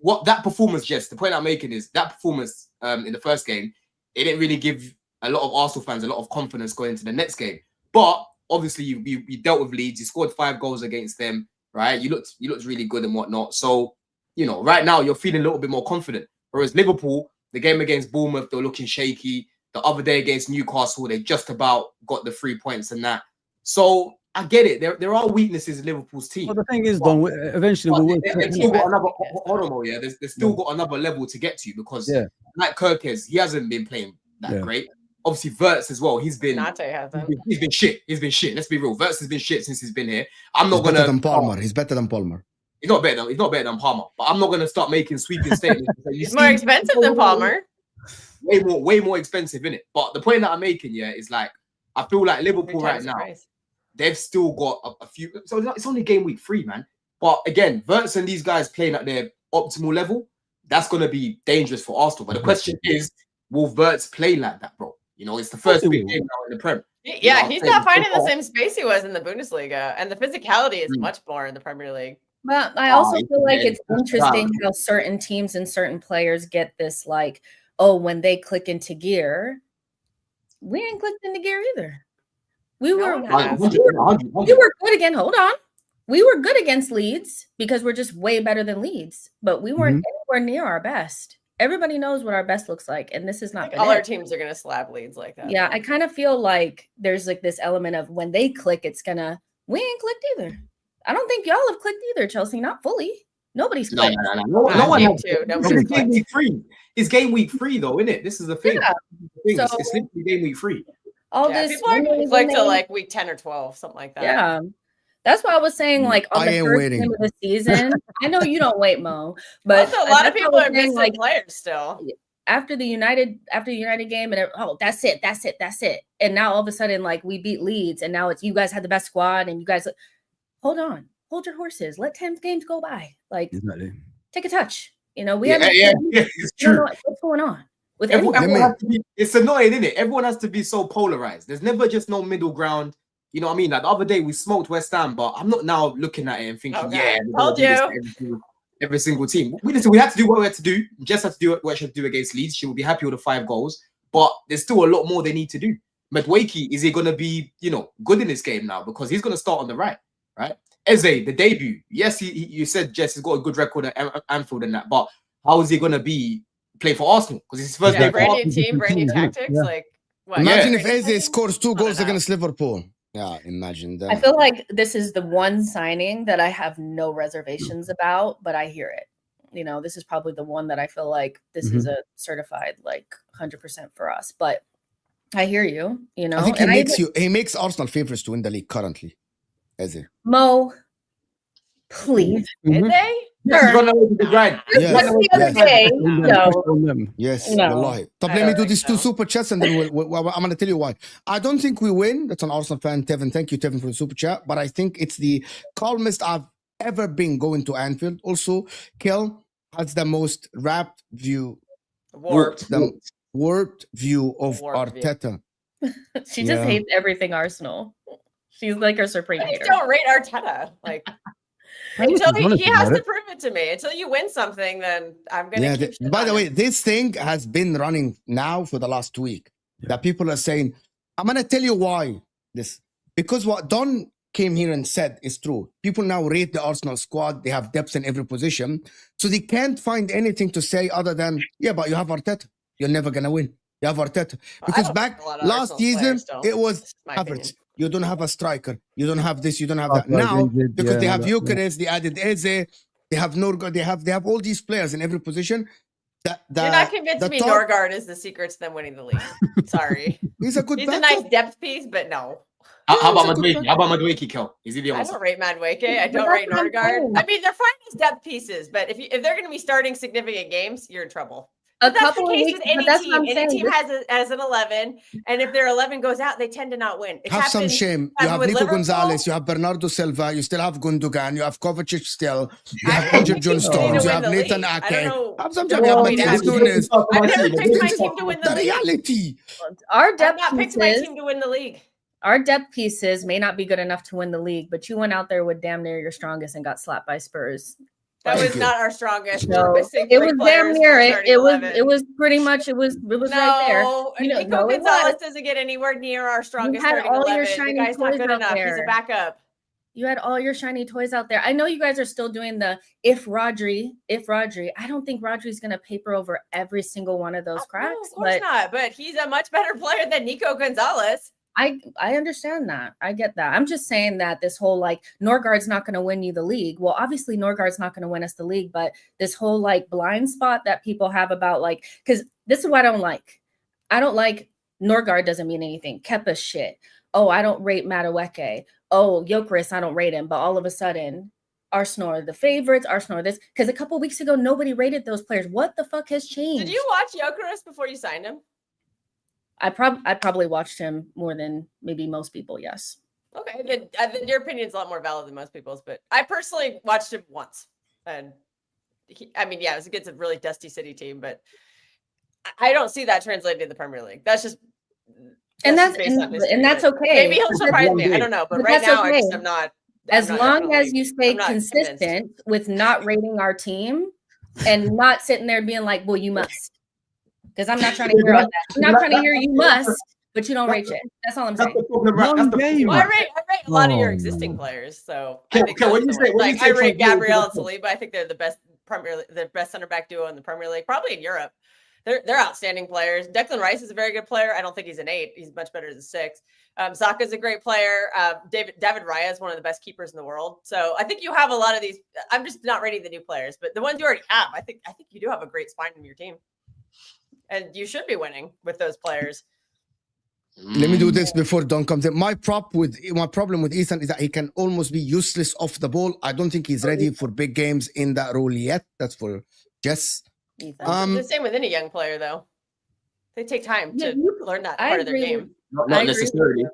what that performance, Jess, the point I'm making is that performance in the first game, it didn't really give a lot of Arsenal fans a lot of confidence going into the next game. But obviously, you dealt with Leeds. You scored 5 goals against them, right? You looked really good and whatnot. So, you know, right now you're feeling a little bit more confident. Whereas Liverpool, the game against Bournemouth, they were looking shaky. The other day against Newcastle, they just about got the 3 points and that. So I get it. There are weaknesses in Liverpool's team. Well, the thing is, Don, eventually we will. They've still got another. Hold on, yeah. There's still got another level to get to because, like Gyökeres, he hasn't been playing that great. Obviously, Wirtz as well. He's been shit. Let's be real. Wirtz has been shit since he's been here. He's better than Palmer. He's not better than Palmer. But I'm not gonna start making sweeping statements. He's more expensive than Palmer. Way more expensive, innit? But the point that I'm making, is like I feel like Liverpool right now, they've still got a few. So it's only game week 3, man. But again, Wirtz and these guys playing at their optimal level, that's gonna be dangerous for Arsenal. But the question is, will Wirtz play like that, bro? You know, it's the first big game now in the Prem. Yeah, he's not finding the same space he was in the Bundesliga, and the physicality is much more in the Premier League. But I also feel like it's interesting how certain teams and certain players get this, like, oh, when they click into gear, we ain't clicked into gear either. We were good again. Hold on. We were good against Leeds because we're just way better than Leeds, but we weren't anywhere near our best. Everybody knows what our best looks like, and this is not all our teams are going to slap Leeds like that. Yeah, I kind of feel like there's like this element of when they click, it's gonna. We ain't clicked either. I don't think y'all have clicked either, Chelsea. Not fully. Nobody's clicked. No one has. It's game week 3. It's game week 3, though, isn't it? This is the thing. Yeah. So, it's literally game week 3. All this people are going to click till like week 10 or 12, something like that. Yeah. That's why I was saying, like, on the first game of the season. I know you don't wait, Mo, but also, a lot of people are missing like players still. After the United game, and that's it. And now all of a sudden, like, we beat Leeds, and now it's you guys had the best squad, and you guys hold on, hold your horses, let 10 games go by. Like, take a touch. You know, we it's true. What's going on with it's annoying, isn't it? Everyone has to be so polarized. There's never just no middle ground. You know what I mean? Like the other day we smoked West Ham, but I'm not now looking at it and thinking, told you. Every single team. We had to do what we had to do. Just had to do what she had to do against Leeds. She will be happy with the 5 goals, but there's still a lot more they need to do. Madueke, is he going to be, good in this game now? Because he's going to start on the right? Eze, the debut. Yes, you said Jess has got a good record at Anfield and that, but how is he going to be playing for Arsenal? Because it's his first game. Brand new team, brand new tactics. Yeah. Like, what? Imagine if Eze scores 2 goals against Liverpool. Yeah, imagine that. I feel like this is the one signing that I have no reservations about, but I hear it. This is probably the one that I feel like this is a certified like 100% for us. But I hear you. I think he makes Arsenal favorites to win the league currently. Eze. Mo, please. Did they? Yes, wallahi. Let me do these 2 super chats and then I'm going to tell you why. I don't think we win. That's an Arsenal fan, Tevin. Thank you, Tevin, for the super chat. But I think it's the calmest I've ever been going to Anfield. Also, Kel has the most warped view of Arteta. She just hates everything Arsenal. She's like her supreme hater. Don't rate Arteta. Like, until he has to prove it to me. Until you win something, then I'm going to keep by the way, this thing has been running now for the last week. That people are saying, I'm going to tell you why. Because what Don came here and said is true. People now rate the Arsenal squad. They have depth in every position. So they can't find anything to say other than, but you have Arteta. You're never going to win. You have Arteta. Because back last season, it was Havertz. You don't have a striker. You don't have this. You don't have that. Now, because they have Gyökeres, they added Eze, they have Norgard, they have all these players in every position. You're not convincing me Norgard is the secret to them winning the league. Sorry. He's a nice depth piece, but no. How about Madueke, Kel? Is he the I don't rate Madueke. I don't rate Norgard. I mean, they're fine as depth pieces, but if they're going to be starting significant games, you're in trouble. But that's the case with any team. Any team has an 11, and if their 11 goes out, they tend to not win. Have some shame. You have Nico Gonzalez, you have Bernardo Silva, you still have Gundogan, you have Kovacic still, you have injured John Stones, you have Nathan Ake. Have some shame. You have Matthias Nunes. I've never picked my team to win the league. Reality. Our depth I've not picked my team to win the league. Our depth pieces may not be good enough to win the league, but you went out there with damn near your strongest and got slapped by Spurs. That was not our strongest. No, it was damn near it. It was pretty much. It was right there. Nico Gonzalez doesn't get anywhere near our strongest. You had all your shiny the guy's not good enough. There. He's a backup. You had all your shiny toys out there. I know you guys are still doing the if Rodri. I don't think Rodri's going to paper over every single one of those cracks. No, of course not. But he's a much better player than Nico Gonzalez. I understand that. I get that. I'm just saying that this whole like Norgard's not going to win you the league. Well, obviously Norgard's not going to win us the league, but this whole like blind spot that people have about like, because this is what I don't like. I don't like Norgard doesn't mean anything. Kepa's shit. Oh, I don't rate Madueke. Oh, Gyökeres, I don't rate him. But all of a sudden, Arsenal are the favorites. Arsenal are this. Because a couple weeks ago, nobody rated those players. What the fuck has changed? Did you watch Gyökeres before you signed him? I probably watched him more than maybe most people. Yes. Okay, then your opinion's a lot more valid than most people's. But I personally watched him once, and it was against a really dusty City team, but I don't see that translated to the Premier League. That's that's okay. Maybe he'll surprise me. I don't know, but right now okay. I'm not. As long as you stay consistent with not rating our team and not sitting there being like, "Well, you must." Because I'm not trying to hear all that. I'm not trying to hear you must. but you don't rate shit. That's all I'm That's saying. the problem, right? That's the game. Well, I problem. rate a lot of your Oh, existing no. players. So Okay, I think okay, those when are you the say- ones. when you Like say I rate Tranquillo, Gabriel and good Saliba. I think they're the best center back duo in the Premier League, probably in Europe. They're outstanding players. Declan Rice is a very good player. I don't think he's an 8. He's much better as a 6. Saka's a great player. David Raya is one of the best keepers in the world. So I think you have a lot of these. I'm just not rating the new players, but the ones you already have, I think you do have a great spine in your team, and you should be winning with those players. Let me do this before Don comes in. My problem with Ethan is that he can almost be useless off the ball. I don't think he's ready for big games in that role yet. That's for Jess. Ethan. The same with any young player, though. They take time Yeah, to learn that part of their agree with- game. Not I agree necessarily. with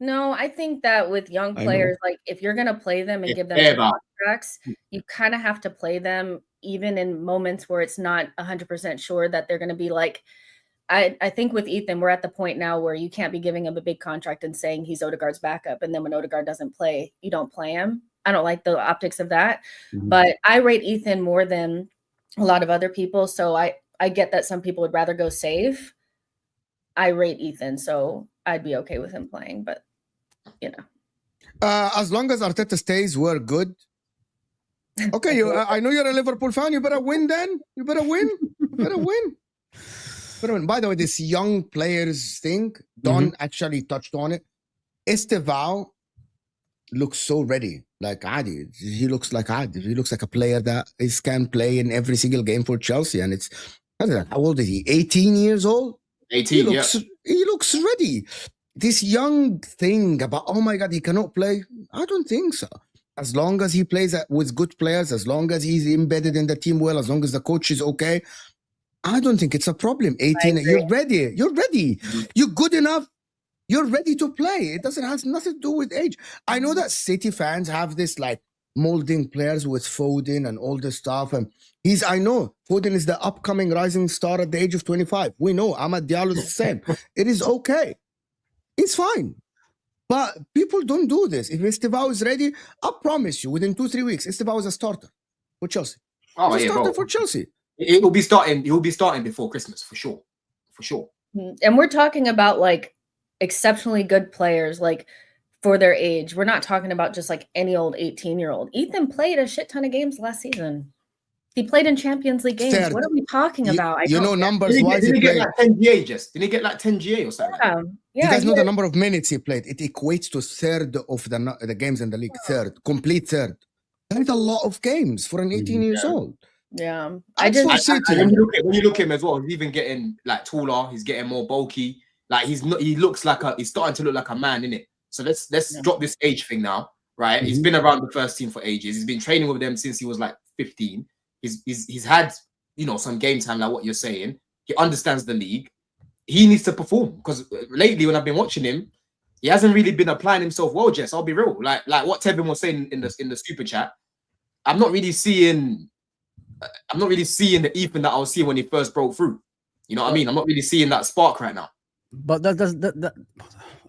you. No, I think that with young I know. players, like if you're gonna play them and Yeah, give them yeah, some but- contracts, you kind of have to play them even in moments where it's not 100% sure that they're gonna be like. I think with Ethan, we're at the point now where you can't be giving him a big contract and saying he's Odegaard's backup, and then when Odegaard doesn't play, you don't play him. I don't like the optics of that, but I rate Ethan more than a lot of other people. So I get that some people would rather go safe. I rate Ethan, so I'd be okay with him playing, but you know. As long as Arteta stays, we're good. Okay, I know you're a Liverpool fan. You better win then. You better win. You better win. By the way, this young players thing, Don actually touched on it. Estevao looks so ready. Like Adi. He looks like Adi. He looks like a player that can play in every single game for Chelsea. And it's, I don't know, how old is he? 18 years old? 18, He looks ready. This young thing about, oh my God, he cannot play. I don't think so. As long as he plays with good players, as long as he's embedded in the team well, as long as the coach is okay, I don't think it's a problem. 18, you're ready. You're ready. You're good enough. You're ready to play. It has nothing to do with age. I know that City fans have this like molding players with Foden and all this stuff. And I know Foden is the upcoming rising star at the age of 25. We know Amad Diallo is the same. It is okay. It's fine. But people don't do this. If Estevao is ready, I promise you, within 2-3 weeks, Estevao is a starter for Chelsea. Oh, He's a yeah, starter bro. for Chelsea. It will be starting. He will be starting before Christmas for sure. For sure. And we're talking about like exceptionally good players, like for their age. We're not talking about just like any old 18-year-old. Ethan played a shit ton of games last season. He played in Champions League games. Third. What are we talking about? You know, numbers wise, Did he he get played. like 10 GA just? Did he get like 10 GA or something? Yeah, You guys know the number of minutes he played. It equates to third of the games in the league. Complete third. That is a lot of games for an 18 years old. yeah. And for City. When you look at him as well, he's even getting like taller. He's getting more bulky. Like he's starting to look like a man, innit? So let's drop this age thing now, right? He's been around the first team for ages. He's been training with them since he was like 15. He's had, you know, some game time, like what you're saying. He understands the league. He needs to perform, because lately when I've been watching him, he hasn't really been applying himself well, Jess. I'll be real. Like what Tevin was saying in the super chat, I'm not really seeing the Ethan that I was seeing when he first broke through. You know what I mean? I'm not really seeing that spark right now. But that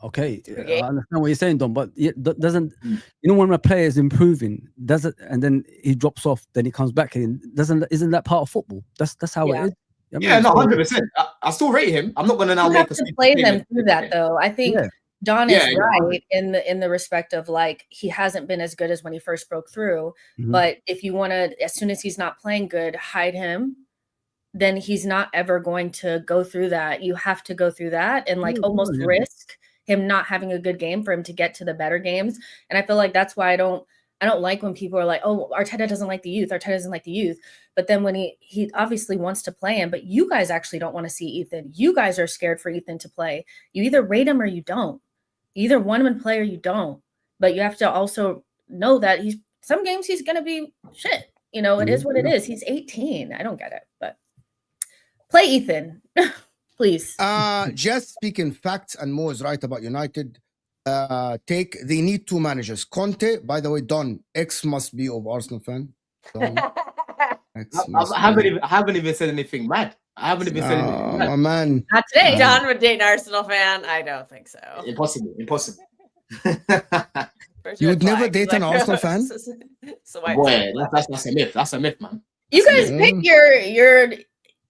okay. I understand what you're saying, Don. But doesn't you know, when a player is improving, and then he drops off, then he comes back and isn't that part of football? That's how it is. I mean, Yeah, no, 100%. I still rate him. I'm not gonna now You make have a to play them through that, though. I think Don is right in the respect of like he hasn't been as good as when he first broke through. But if you want to, as soon as he's not playing good, hide him, then he's not ever going to go through that. You have to go through that and like almost risk him not having a good game for him to get to the better games. And I feel like that's why I don't like when people are like, oh, Arteta doesn't like the youth. Arteta doesn't like the youth. But then when he obviously wants to play him, but you guys actually don't want to see Ethan. You guys are scared for Ethan to play. You either rate him or you don't. You either want him to play or you don't. But you have to also know that some games he's going to be shit. You know, it is what it is. He's 18. I don't get it, but play Ethan, please. Just speaking facts, and Mo is right about United. They need 2 managers. Conte, by the way, Don, X must be of Arsenal fan. I haven't even said anything mad. I haven't even said anything mad. My man. Not today. John would date an Arsenal fan. I don't think so. Impossible. You would never date an Arsenal fan? Boy, that's a myth. That's a myth, man. You guys pick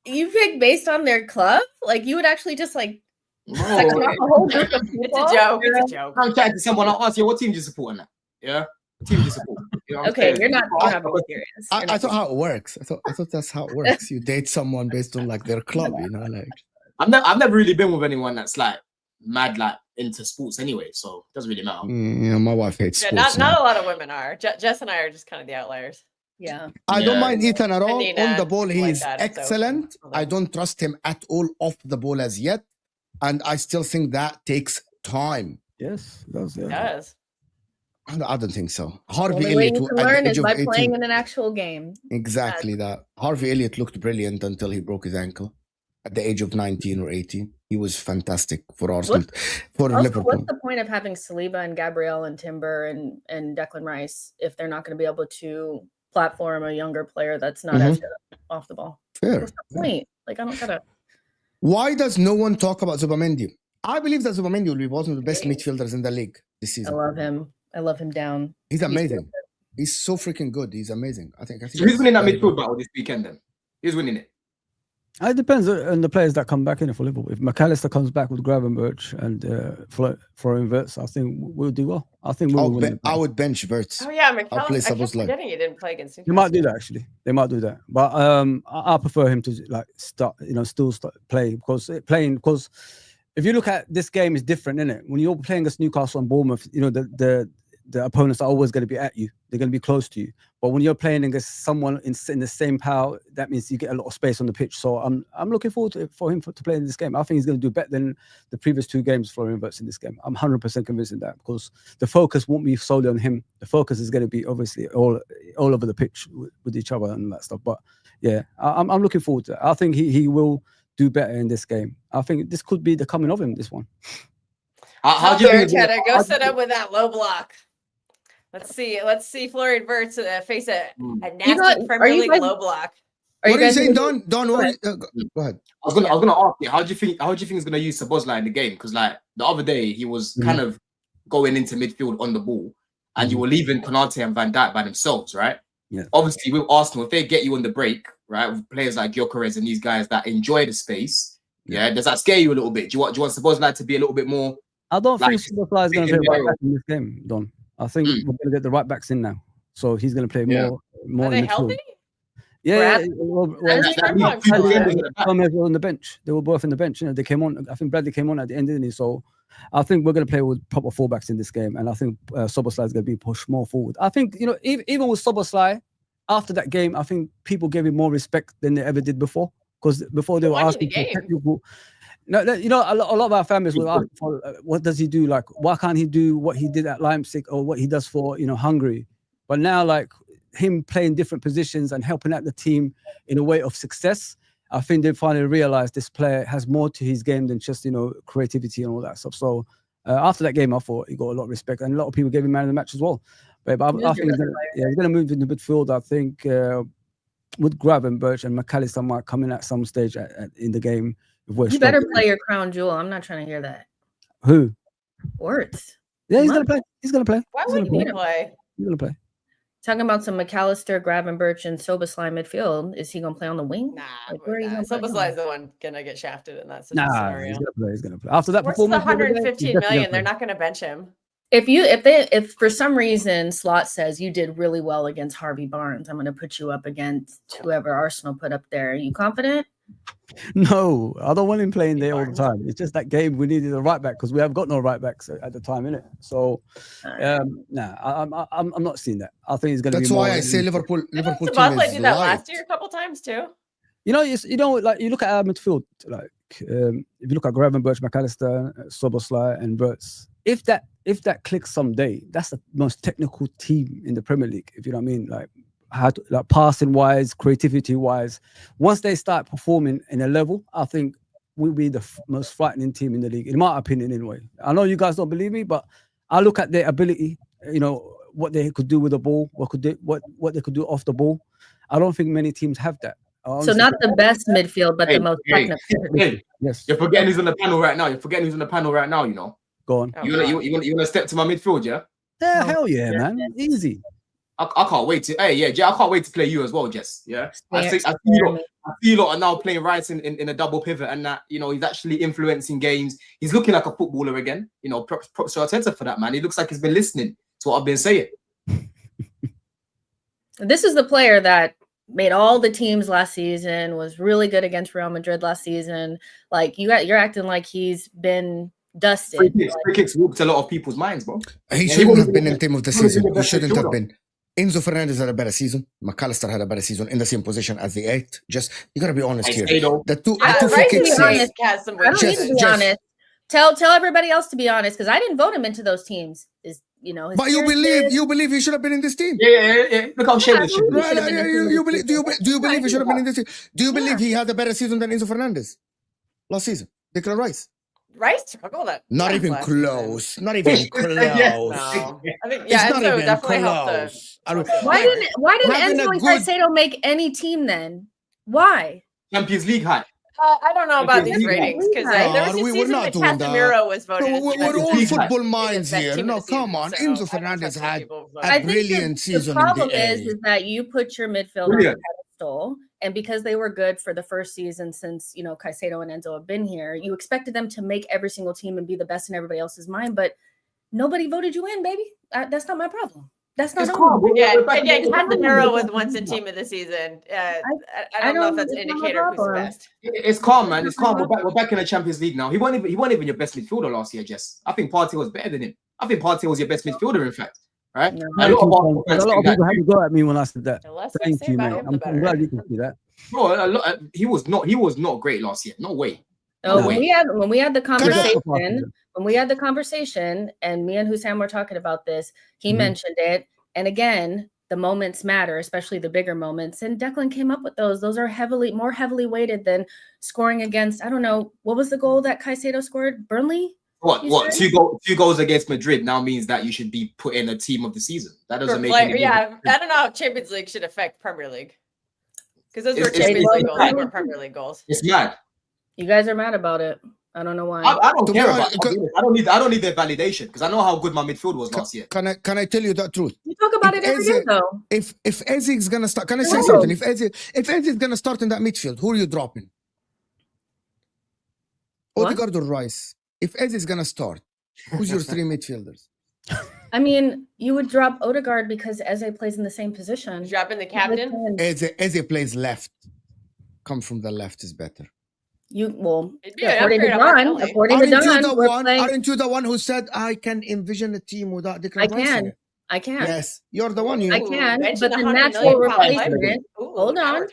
you pick based on their club? Like you would actually just like Second off a whole group of It's people. a joke. It's a joke. I'm chatting to someone. I ask you, what team do you support in that? Yeah, what team do you support? You know what I'm Okay, saying? you're not being serious. I thought how it works. I thought that's how it works. You date someone based on like their club, you know, like. I've never really been with anyone that's like mad like into sports anyway, so it doesn't really matter. You know, my wife hates Yeah, sports. not a lot of women are. Jess and I are just kind of the outliers. Yeah. I don't Yeah. mind Ethan at all. Nina On the and ball, people he like is that, so- excellent. I don't trust him at all off the ball as yet. And I still think that takes time. Yes, that's It yeah. does. I don't think so. The Harvey only way Elliott you can at the learn age is of by 18. playing in an actual game. Exactly that. Harvey Elliott looked brilliant until he broke his ankle at the age of 19 or 18. He was fantastic for Arsenal, for Also, Liverpool. what's the point of having Saliba and Gabriel and Timber and Declan Rice if they're not going to be able to platform a younger player that's not as good off the ball? Fair. What's the point? Like, I don't get it. Why does no one talk about Zubamendi? I believe that Zubamendi will be one of the best midfielders in the league this I season. love him. I love him down. He's so amazing. good. He's so freaking good. He's amazing. I think So who's winning that very midfield good. battle this weekend then? Who's winning it? It depends on the players that come back in for Liverpool. If McAllister comes back with Gravenberch and Florian Wirtz, I think we'll do well. I think we'll win. I would bench Wirtz. Oh yeah, I'll play McAllister. I kept Szoboszlai. forgetting he didn't play against They Newcastle. might do that actually. They might do that, but I prefer him to like start. Still start play because if you look at this game, is different, isn't it? When you're playing against Newcastle and Bournemouth, the opponents are always going to be at you. They're going to be close to you. But when you're playing against someone in the same power, that means you get a lot of space on the pitch. So I'm looking forward for him to play in this game. I think he's going to do better than the previous two games Florian Wirtz in this game. I'm 100% convinced in that because the focus won't be solely on him. The focus is going to be obviously all over the pitch with each other and that stuff. But yeah, I'm looking forward to it. I think he will do better in this game. I think this could be the coming of him, this one. How do you think? Cheddar, go set up with that low block. Let's see Florian Wirtz face a nasty Premier League low block. What are you saying, Don? Don, go ahead. I was gonna ask you, how do you think he's gonna use Szoboszlai in the game? Because like the other day he was kind of going into midfield on the ball, and you were leaving Konate and Van Dijk by themselves, right? Yeah. Obviously, with Arsenal, if they get you on the break, right, with players like Gyökeres and these guys that enjoy the space, does that scare you a little bit? Do you want Szoboszlai to be a little bit more? I don't think Szoboszlai is going to play right back in in this game, Don. I think we're going to get the right backs in now, so he's going to play more. Are they in midfield. healthy? Yeah, Gomez were on the bench. They were both on the bench. They came on. I think Bradley came on at the end, didn't he? So I think we're going to play with proper fullbacks in this game, and I think Szoboszlai is going to be pushed more forward. I think even with Szoboszlai, after that game, I think people gave him more respect than they ever did before. Because before they were asking for technical. No, a lot of our families will ask for what does he do? Like, why can't he do what he did at Leipzig or what he does for Hungary? But now, like him playing different positions and helping out the team in a way of success, I think they finally realized this player has more to his game than just creativity and all that stuff. So after that game, I thought he got a lot of respect, and a lot of people gave him man of the match as well. But I think he's going to move into midfield. I think with Gravenberch and McAllister might come in at some stage in the game. You better play your crown jewel. I'm not trying to hear that. Who? Wirtz. Yeah, he's going to play. He's going to play. Why wouldn't he play? He's going to play. Talking about some McAllister, Gravenberch, and Szoboszlai midfield. Is he going to play on the wing? Nah, Szoboszlai is the one going to get shafted in that Nah, scenario. he's going to play. He's going to play. After that Where's performance, the 115 million? They're not going to bench him. If for some reason Slot says you did really well against Harvey Barnes, I'm going to put you up against whoever Arsenal put up there. Are you confident? No, I don't want him playing there all the time. It's just that game we needed a right back because we have got no right backs at the time, innit? So, I'm not seeing that. I think he's going to be. That's why I say Liverpool. Liverpool team Szoboszlai is did that light. last year a couple times too. Like you look at our midfield, like if you look at Gravenberch, McAllister, Szoboszlai, and Wirtz, if that clicks someday, that's the most technical team in the Premier League. If you know what I mean, like passing wise, creativity wise, once they start performing in a level, I think we'll be the most frightening team in the league, in my opinion. Anyway, I know you guys don't believe me, but I look at their ability. What they could do with the ball, what they could do off the ball. I don't think many teams have that. So not the best midfield, but the most technical. Yes, you're forgetting who's on the panel right now. Go on. You want to step to my midfield, yeah? Yeah, hell yeah, man. Easy. I can't wait to. Hey, yeah, I can't wait to play you as well, Jess. Yeah, I feel you lot are now playing Rice in a double pivot, and that he's actually influencing games. He's looking like a footballer again. Props to Arteta for that, man. He looks like he's been listening to what I've been saying. This is the player that made all the teams last season, was really good against Real Madrid last season. Like you're acting like he's been dusted. Free kicks walked a lot of people's minds, bro. He shouldn't have been in team of the season. He shouldn't have been. Enzo Fernandez had a better season. McAllister had a better season in the same position as the 8th. Just you gotta be honest here. The two free kicks. I don't need to be honest. Tell everybody else to be honest, because I didn't vote him into those teams. But you believe he should have been in this team? Yeah. Look how shameless. Do you believe he should have been in this team? Do you believe he had a better season than Enzo Fernandez last season? Declan Rice. Rice struggled at not even close. Not even close. No. I think Enzo definitely helped. Why didn't Enzo and Caicedo make any team then? Why? Champions League high. I don't know about these ratings because there was a season that Casemiro was voted. We're all football minds here. No, come on. Enzo Fernandez had a brilliant season. The problem is that you put your midfield on the pedestal, and because they were good for the first season since Caicedo and Enzo have been here, you expected them to make every single team and be the best in everybody else's mind. But nobody voted you in, baby. That's not my problem. That's not cool. Yeah, Casemiro was once a team of the season. I don't know if that's an indicator of who's the best. It's calm, man. It's calm. We're back in the Champions League now. He wasn't even your best midfielder last year, Jess. I think Partey was better than him. I think Partey was your best midfielder, in fact. Right? No, a lot of people had to go at me when I said that. Thank you, mate. I'm glad you can see that. Bro, he was not great last year. No way. No way. When we had the conversation, and me and Hussam were talking about this, he mentioned it. And again, the moments matter, especially the bigger moments. And Declan came up with those. Those are more heavily weighted than scoring against, I don't know, what was the goal that Caicedo scored? Burnley? What? Two goals against Madrid now means that you should be put in a team of the season. That doesn't make any I don't know how Champions League should affect Premier League. Because those were Champions League goals, they weren't Premier League goals. It's mad. You guys are mad about it. I don't know why. I don't care about it. I don't need their validation because I know how good my midfield was last year. Can I tell you the truth? You talk about it every year, though. If Ezek's gonna start, can I say something? If Ezek's gonna start in that midfield, who are you dropping? Odegaard or Rice? If Ezek's gonna start, who's your 3 midfielders? I mean, you would drop Odegaard because Eze plays in the same position. Dropping the captain? Eze plays left. Come from the left is better. According to Don, aren't you the one who said I can envision a team without Declan Rice? I can. Yes, you're the one. I can, but the natural replacement. Hold on,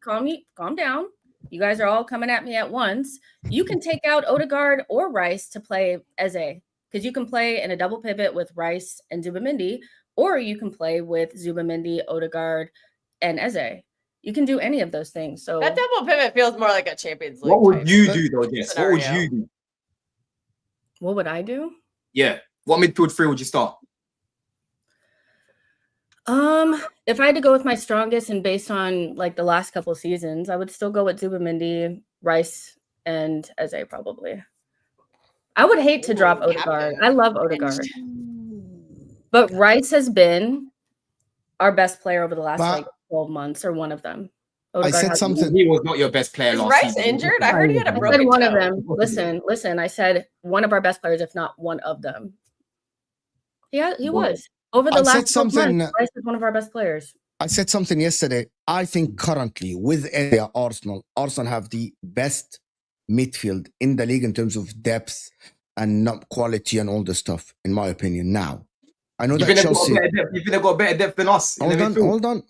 calm down. You guys are all coming at me at once. You can take out Odegaard or Rice to play Eze, because you can play in a double pivot with Rice and Zubimendi, or you can play with Zubimendi, Odegaard, and Eze. You can do any of those things. So that double pivot feels more like a Champions League. What would you do though, Jess? What would you do? What would I do? Yeah. What midfield 3 would you start? If I had to go with my strongest and based on like the last couple of seasons, I would still go with Zubimendi, Rice, and Eze probably. I would hate to drop Odegaard. I love Odegaard. But Rice has been our best player over the last 12 months, or one of them. Odegaard I said something. He was not your best player last season. Is Rice injured? I heard he had a broken toe. One of them. Listen. I said one of our best players, if not one of them. Yeah, he was. Over the last 12 months, Rice is one of our best players. I said something yesterday. I think currently with Arsenal have the best midfield in the league in terms of depth and quality and all the stuff, in my opinion. Now, I know that Chelsea. You've got better depth than us. Hold on.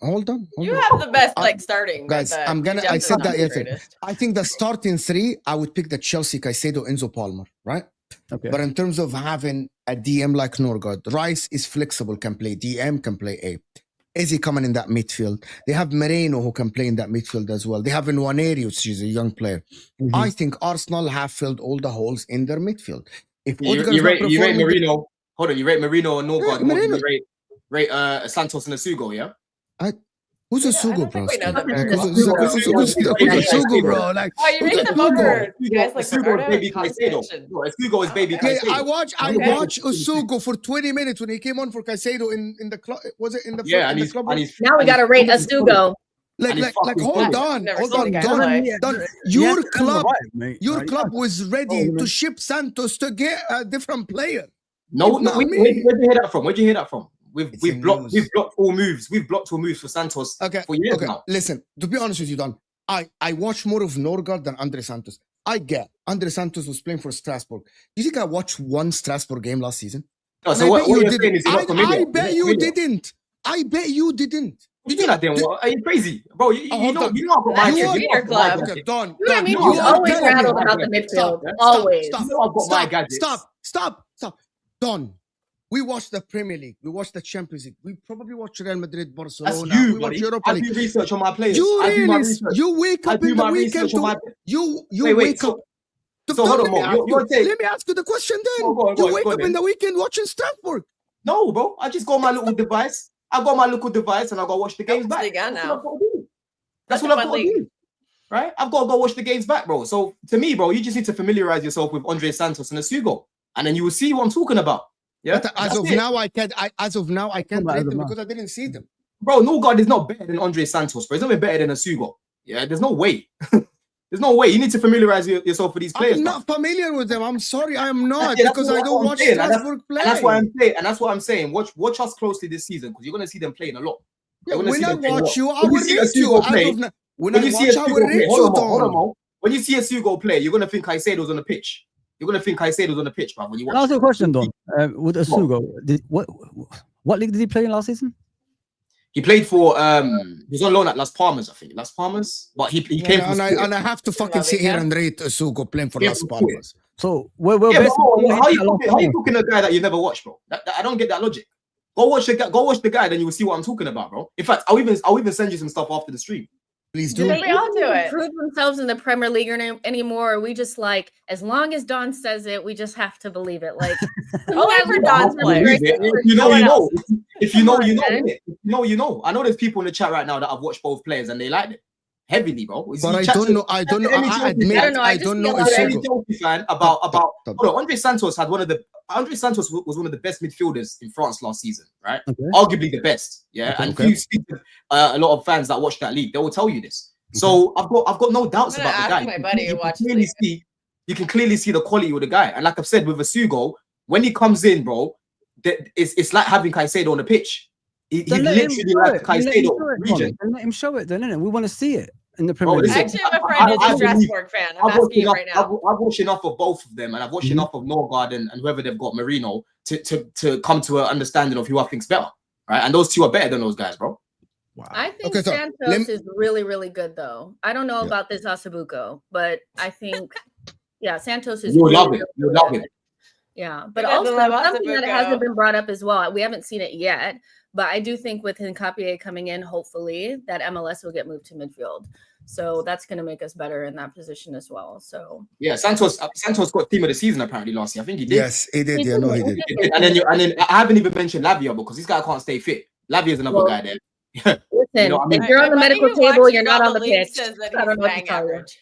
You have the best starting. Guys, I said that yesterday. I think the starting 3, I would pick the Chelsea, Caicedo, Enzo, Palmer, right? Okay. But in terms of having a DM like Norgard, Rice is flexible, can play DM, can play A. Eze coming in that midfield. They have Moreno who can play in that midfield as well. They have Nwaneri, which is a young player. I think Arsenal have filled all the holes in their midfield. If you rate Moreno, hold on, you rate Moreno and Norgard more than you rate Santos and Asugo, yeah? Who's I Usugo, don't bro? think we know them Like, very who's well. Usugo, bro? Like, Oh, you who's make them Usugo? over. You guys like Usugo Bernardo baby and Caicedo. Kostic. No, Usugo is baby Yeah, Caicedo. I Okay. watched Usugo for 20 minutes when he came on for Caicedo in the club. Was it in the Yeah, in and the he's club? and he's Now we and got to he's rate fucking Usugo. Like, and he's hold fucking on, solid. Never hold seen on, the guy Don. play. Don, He your has to earn the club, right, mate. your Like, club was ready man. to ship Santos to get a different player. No, It's no. not Where'd me. you hear that from? Where'd you hear that from? It's We've in blocked news. all moves. We've blocked all moves for Santos for years now. Listen, to be honest with you, Don, I watch more of Norgard than Andre Santos. I get Andre Santos was playing for Strasbourg. You think I watched one Strasbourg game last season? No, And so I what bet you're you saying didn't. is you're not familiar. I bet You're you not familiar. didn't. I bet you didn't. You do that then? What? Are you crazy, bro? You hold know, on. you know I've got my That's your gadget. feeder You know I've got my club. gadget. Okay, Don, You know what I mean? You He's are always telling me rattled my about the gadget. midfield. Stop, Always. You know I've got my gadgets. Stop. Don, we watched the Premier League. We watched the Champions League. We probably watched Real Madrid, Barcelona. That's you, we watched buddy. Europa I League. do research on my players. You I do my really, research. you wake I up do in the my weekend research on my. to you Wait, wake up. So hold on, Don, Mo. You're saying. let me ask you the question then. Go on, You wake go up on in then. the weekend watching Strasbourg. No, bro. I just got my little device. I got my little device and I got to watch the games back. Liga That's now. what I've got to do. That's That's what a I've fun got to league. do. Right? I've got to go watch the games back, bro. So to me, bro, you just need to familiarize yourself with Andre Santos and Usugo, and then you will see what I'm talking about. Yeah. But as of now, I can't rate them because I didn't see them. Bro, Norgard is not better than Andre Santos, bro. He's not even better than Usugo. Yeah, there's no way. There's no way. You need to familiarize yourself with these players. I'm bro. not familiar with them. I'm sorry, I am not Yeah, because that's I don't what I'm watch saying, and Strasbourg play. And that's what I'm saying. And that's what I'm saying. Watch us closely this season because you're gonna see them playing a lot. Yeah, You're gonna see when I them playing a watch lot. you, I When will you see rate you. Usugo As play, of now, when When I you see watch, I will Usugo play, rate hold you, on, hold on, Don. Mo. When you see Usugo play, you're gonna think Caicedo's on the pitch. You're gonna think Caicedo's on the pitch, bro. When you Can I watch. ask you a question, Don? With Usugo, what league did he play in last season? He played for he was on loan at Las Palmas, I think. Las Palmas, but he came from And I have to fucking sit here and rate Usugo playing for Las Palmas. So we're Yeah, but basically how you cooking a guy that you never watched, bro? I don't get that logic. Go watch the guy, then you will see what I'm talking about, bro. In fact, I'll even send you some stuff after the stream. Please Do do. they We all even do it. prove themselves in the Premier League anymore? Or we just like, as long as Don says it, we just have to believe it. Like, Only for Don's play. If you know, No you one know. else. If you know, Come you on, know. man. Innit? If you know, you know. I know there's people in the chat right now that have watched both players and they liked it heavily, bro. But I don't know. I don't know. I admit, I don't know, I I just don't know feel like- Any Usugo. Chelsea fan about Stop. hold on, Andre Santos was one of the best midfielders in France last season, right? Okay. Arguably the best, yeah. Okay, And okay. if you speak to a lot of fans that watch that league, they will tell you this. So I've got no doubts I'm gonna about the ask guy. my buddy who watches You can clearly see the quality with the guy. And like I've said with Usugo, when he comes in, bro, it's like having Caicedo on the pitch. He literally like Caicedo region. And let him show it then, innit? We want to see it in the Bro, Premier League. listen, Actually, I have a friend who's a Strasbourg fan. I'm I've watched asking you enough, right now. I've watched enough of both of them, and I've watched enough of Norgard and whoever they've got, Marino, to come to an understanding of who I think's better, right? And those two are better than those guys, bro. Wow. I think Okay, so Santos is really, really good, though. I don't know Yeah. about this Asabuco, but I think, yeah, Santos is You'll really, love it. really You'll love good. it. Yeah, but Who doesn't also love something that Asabuco? hasn't been brought up as well. We haven't seen it yet, but I do think with Hincapié coming in, hopefully that MLS will get moved to midfield. So that's going to make us better in that position as well. So Yeah, Santos got team of the season apparently last year. I think he did. Yes, he did. Yeah, no, he did. And then I haven't even mentioned Lavia because this guy can't stay fit. Lavia is another guy there. Listen, know what I mean? if you're on the My buddy medical who table, watches you're not all on the leagues pitch. says that I don't he's know what to bang tell you. average.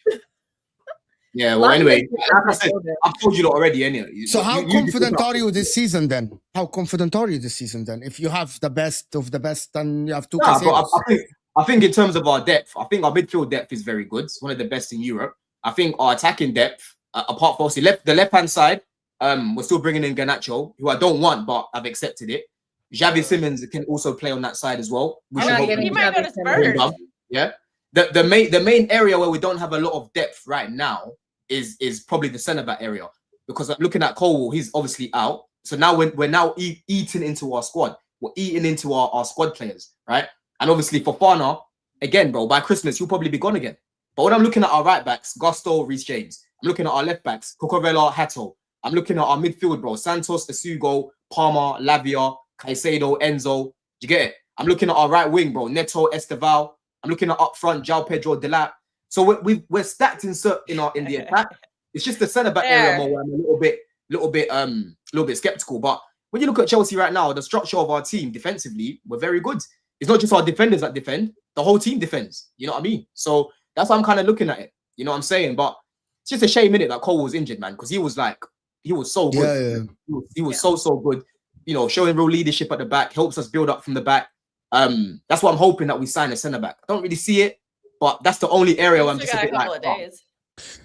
Yeah, well, anyway, like I said, London- I've told you lot already. Anyway, So how you confident just- are you this season then? How confident are you this season then? If you have the best of the best and you have two Nah, but Caicedos. I think in terms of our depth, I think our midfield depth is very good. It's one of the best in Europe. I think our attacking depth, apart from obviously the left-hand side, we're still bringing in Garnacho, who I don't want, but I've accepted it. Xavi Simmons can also play on that side as well. We I'm should not hopefully getting He might go to Xavi Simmons. Spurs. Yeah. The main area where we don't have a lot of depth right now is probably the centre back area, because looking at Cole, he's obviously out. So now we're now eating into our squad. We're eating into our squad players, right? And obviously Fofana, again, bro, by Christmas he'll probably be gone again. But when I'm looking at our right backs, Gusto, Reece James. I'm looking at our left backs, Cucurella, Hato. I'm looking at our midfield, bro, Santos, Usugo, Palmer, Lavia, Caicedo, Enzo. Do you get it? I'm looking at our right wing, bro, Neto, Esteval. I'm looking at up front, João Pedro, Delap. So we're stacked in the attack. It's just the centre back area more where I'm a little bit skeptical. But when you look at Chelsea right now, the structure of our team defensively, we're very good. it's not just our defenders that defend, the whole team defends. You know what I mean? So that's how I'm kind of looking at it. You know what I'm saying? But it's just a shame, innit, that Cole was injured, man, because he was so good. He was so good. You know, showing real leadership at the back, helps us build up from the back. That's what I'm hoping, that we sign a centre back. I don't really see it, but that's the only area where I'm just a bit like.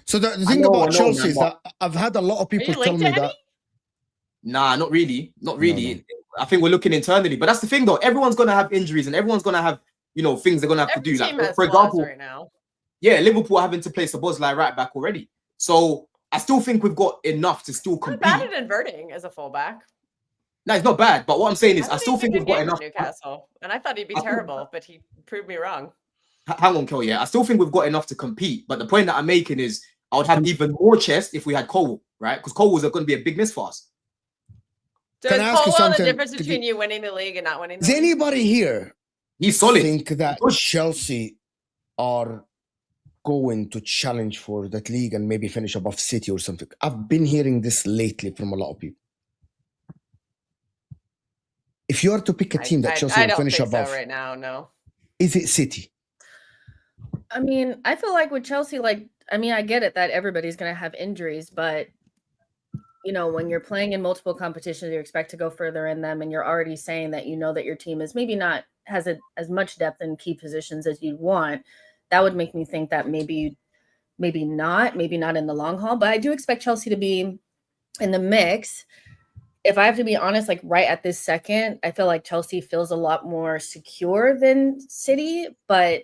So the thing about Chelsea is that I've had a lot of people tell me that. Nah, not really. Not really. No. I think we're looking internally, but that's the thing though. Everyone's gonna have injuries and everyone's gonna have, you know, things they're gonna have to do. Like, for example, right now. Yeah, Liverpool are having to place a Bosley right back already. So I still think we've got enough to still compete. Not bad at inverting as a fullback. No, it's not bad. But what I'm saying is, I still think we've got enough. Newcastle, and I thought he'd be terrible, but he proved me wrong. Hang on, Kel. Yeah, I still think we've got enough to compete. But the point that I'm making is, I would have even more chest if we had Cole, right? Because Cole was going to be a big miss for us. So is Cole the difference between you winning the league and not winning the league? Does anybody here think that Chelsea are going to challenge for that league and maybe finish above City or something? I've been hearing this lately from a lot of people. If you are to pick a team that Chelsea will finish above, so right now, no. Is it City? I mean, I feel like with Chelsea, I get it that everybody's going to have injuries, but you know, when you're playing in multiple competitions, you expect to go further in them, and you're already saying that you know that your team is maybe not has as much depth in key positions as you'd want. That would make me think that maybe not in the long haul. But I do expect Chelsea to be in the mix. If I have to be honest, like right at this second, I feel like Chelsea feels a lot more secure than City. But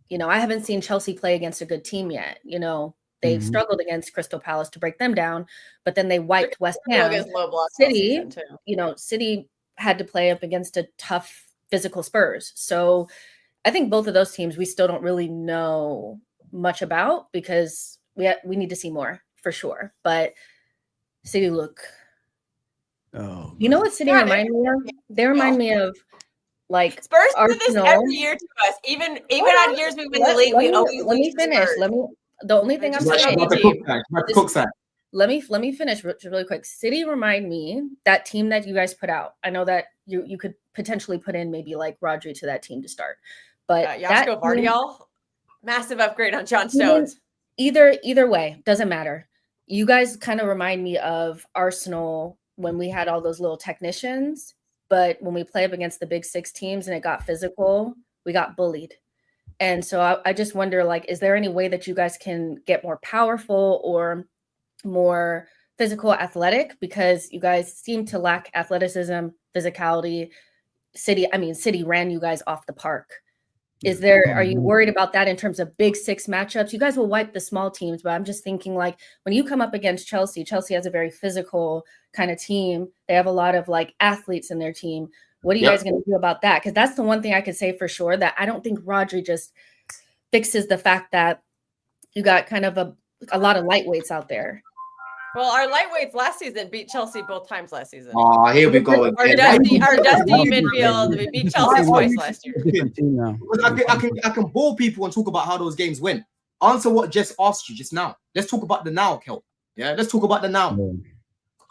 you know, I haven't seen Chelsea play against a good team yet. You know, they've struggled against Crystal Palace to break them down, but then they wiped West Ham. City, you know, City had to play up against a tough physical Spurs. So I think both of those teams we still don't really know much about, because we need to see more for sure. But City look. Oh, you know what City remind me of? They remind me of like Spurs do this every year to us. Even on years we win the league, we always let me finish. The only thing I'm saying. Let me finish really quick. City remind me, that team that you guys put out. I know that you could potentially put in maybe like Rodri to that team to start, but Joshua Vardiol, massive upgrade on John Stones. Either way, doesn't matter. You guys kind of remind me of Arsenal when we had all those little technicians, but when we play up against the big six teams and it got physical, we got bullied. And so I just wonder, like, is there any way that you guys can get more powerful or more physical, athletic? Because you guys seem to lack athleticism, physicality. City ran you guys off the park. Are you worried about that in terms of big six matchups? You guys will wipe the small teams, but I'm just thinking, like, when you come up against Chelsea has a very physical kind of team. They have a lot of like athletes in their team. What are you guys going to do about that? Because that's the one thing I could say for sure, that I don't think Rodri just fixes the fact that you got kind of a lot of lightweights out there. Well, our lightweights last season beat Chelsea both times last season. Oh, here we go. Our dusty midfield, we beat Chelsea twice last year. I can bore people and talk about how those games went. Answer what Jess asked you just now. Let's talk about the now, Kel. Yeah, let's talk about the now.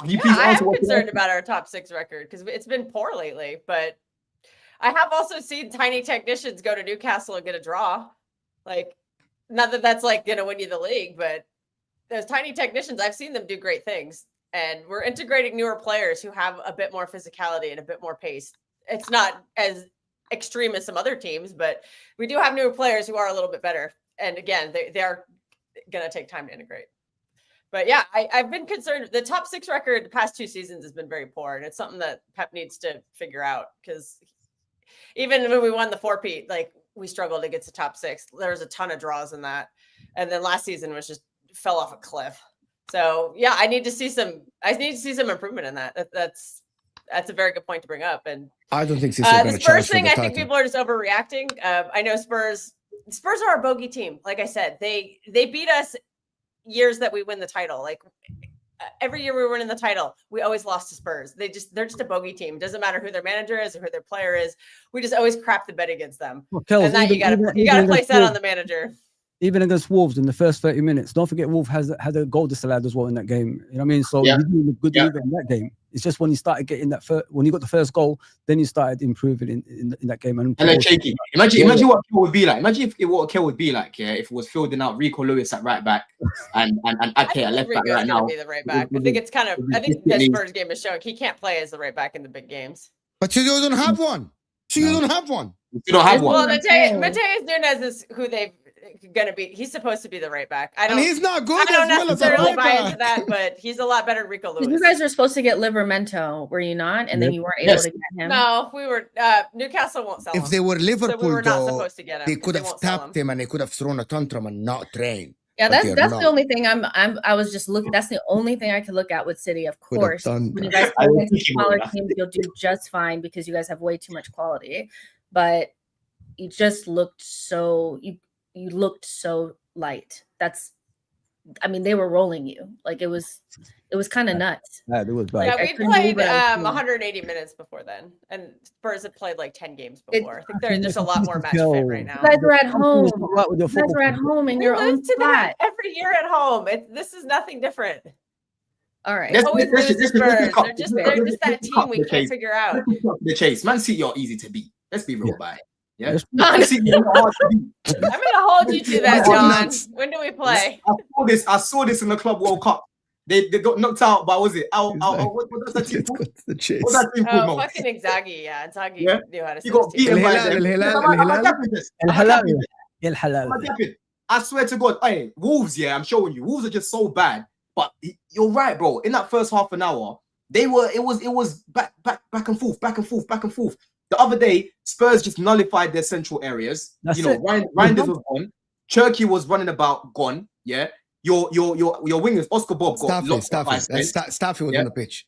I am concerned about our top six record because it's been poor lately, but I have also seen tiny technicians go to Newcastle and get a draw. Like, not that that's like going to win you the league, but those tiny technicians, I've seen them do great things. And we're integrating newer players who have a bit more physicality and a bit more pace. It's not as extreme as some other teams, but we do have newer players who are a little bit better. And again, they are going to take time to integrate. But yeah, I've been concerned. The top six record the past 2 seasons has been very poor. And it's something that Pep needs to figure out, because even when we won the 4-peat, like, we struggled against the top six. There was a ton of draws in that. And then last season was just fell off a cliff. So yeah, I need to see some improvement in that. That's a very good point to bring up. And I don't think the Spurs thing, I think people are just overreacting. I know Spurs are a bogey team. Like I said, they beat us years that we win the title. Like, every year we were winning the title, we always lost to Spurs. They're just a bogey team. It doesn't matter who their manager is or who their player is. We just always crap the bed against them. Well, Kels, and that you got to place that on the manager. even against Wolves in the first 30 minutes. Don't forget, Wolves had a goal disallowed as well in that game. You know what I mean? So you didn't look good even in that game. It's just when you started getting that when you got the first goal, then you started improving in that game. And then shaky. Imagine what Kill would be like. Imagine what Kill would be like, if it was fielding out Rico Lewis at right back and Ake at left back right now. Be the right back. I think it's kind of. I think the Spurs game is showing he can't play as the right back in the big games. But you don't have one. So you don't have one. You don't have one. Well, Mateus Nunes is who they've gonna be. He's supposed to be the right back. And he's not good. I don't necessarily buy into that, but he's a lot better than Rico Lewis. You guys were supposed to get Livramento, were you not? And then you weren't able to get him. No, we were. Newcastle won't sell him. If they were Liverpool, so we were not supposed to get him. They could have tapped him and they could have thrown a tantrum and not trained. Yeah, that's the only thing I was just looking. That's the only thing I could look at with City. Of course, when you guys play against smaller teams, you'll do just fine because you guys have way too much quality. But you just looked so you looked so light. I mean, they were rolling you. Like it was kind of nuts. Yeah, it was bad. Yeah, we played 180 minutes before then, and Spurs have played like 10 games before. I think they're just a lot more match fit right now. You guys are at home. You guys are at home in your own spot. Every year at home. This is nothing different. All right. Always lose to Spurs. They're just that team we can't figure out. The chase. Man City are easy to beat. Let's be real about it. Yeah. I'm gonna hold you to that, John. When do we play? I saw this in the Club World Cup. They got knocked out by what's that team called? The chase. What's that team called? Fucking Inzaghi. Yeah, Inzaghi knew how to. You got beaten by El Halal. I swear to God, hey, Wolves. Yeah, I'm showing you. Wolves are just so bad. But you're right, bro. In that first half an hour, it was back and forth. The other day, Spurs just nullified their central areas. Reinders was gone. Cherky was running about, gone. Yeah. Your wingers, Oscar Bob got Staffy was on the pitch.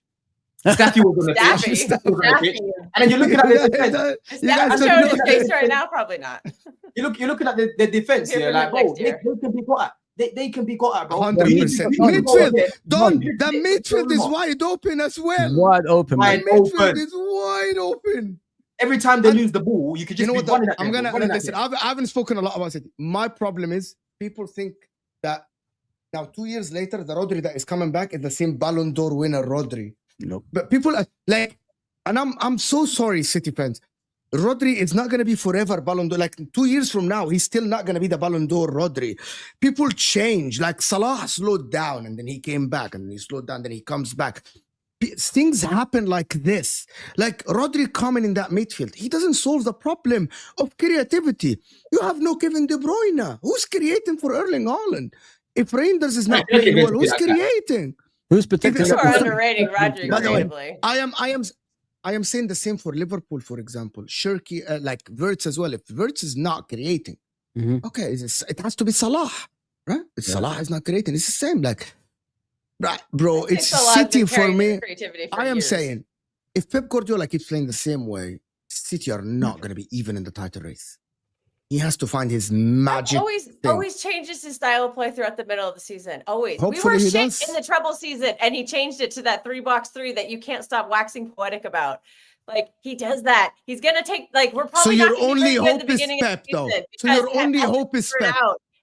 Staffy was on the pitch. And then you're looking at the defense. I'm showing his face right now. Probably not. You're looking at the defense here. Like, bro, they can be got at. They can be got at, bro. 100%. Midfield, Don, the midfield is wide open as well. Wide open. Midfield is wide open. Every time they lose the ball, you could just I'm gonna listen. I haven't spoken a lot about it. My problem is people think that now 2 years later, the Rodri that is coming back is the same Ballon d'Or winner Rodri. Nope. But people are like, and I'm so sorry, City fans. Rodri is not gonna be forever Ballon d'Or. Like 2 years from now, he's still not gonna be the Ballon d'Or Rodri. People change. Like Salah slowed down and then he came back, and then he slowed down, then he comes back. Things happen like this. Like Rodri coming in that midfield, he doesn't solve the problem of creativity. You have no Kevin De Bruyne. Who's creating for Erling Haaland? If Reinders is not playing well, who's creating? Who's protecting? You are underrating Rodri creatively. I am saying the same for Liverpool, for example. Shirky, like Wirtz as well. If Wirtz is not creating, okay, it has to be Salah, right? If Salah is not creating, it's the same. Like, right, bro, it's City for me. I am saying, if Pep Guardiola keeps playing the same way, City are not going to be even in the title race. He has to find his magic. Always changes his style of play throughout the middle of the season. Always. Hopefully we were shit in the treble season, and he changed it to that 3-box-3 that you can't stop waxing poetic about. Like, he does that. He's gonna take, like, we're probably not going to be very good at the beginning of the season. So your only hope is Pep.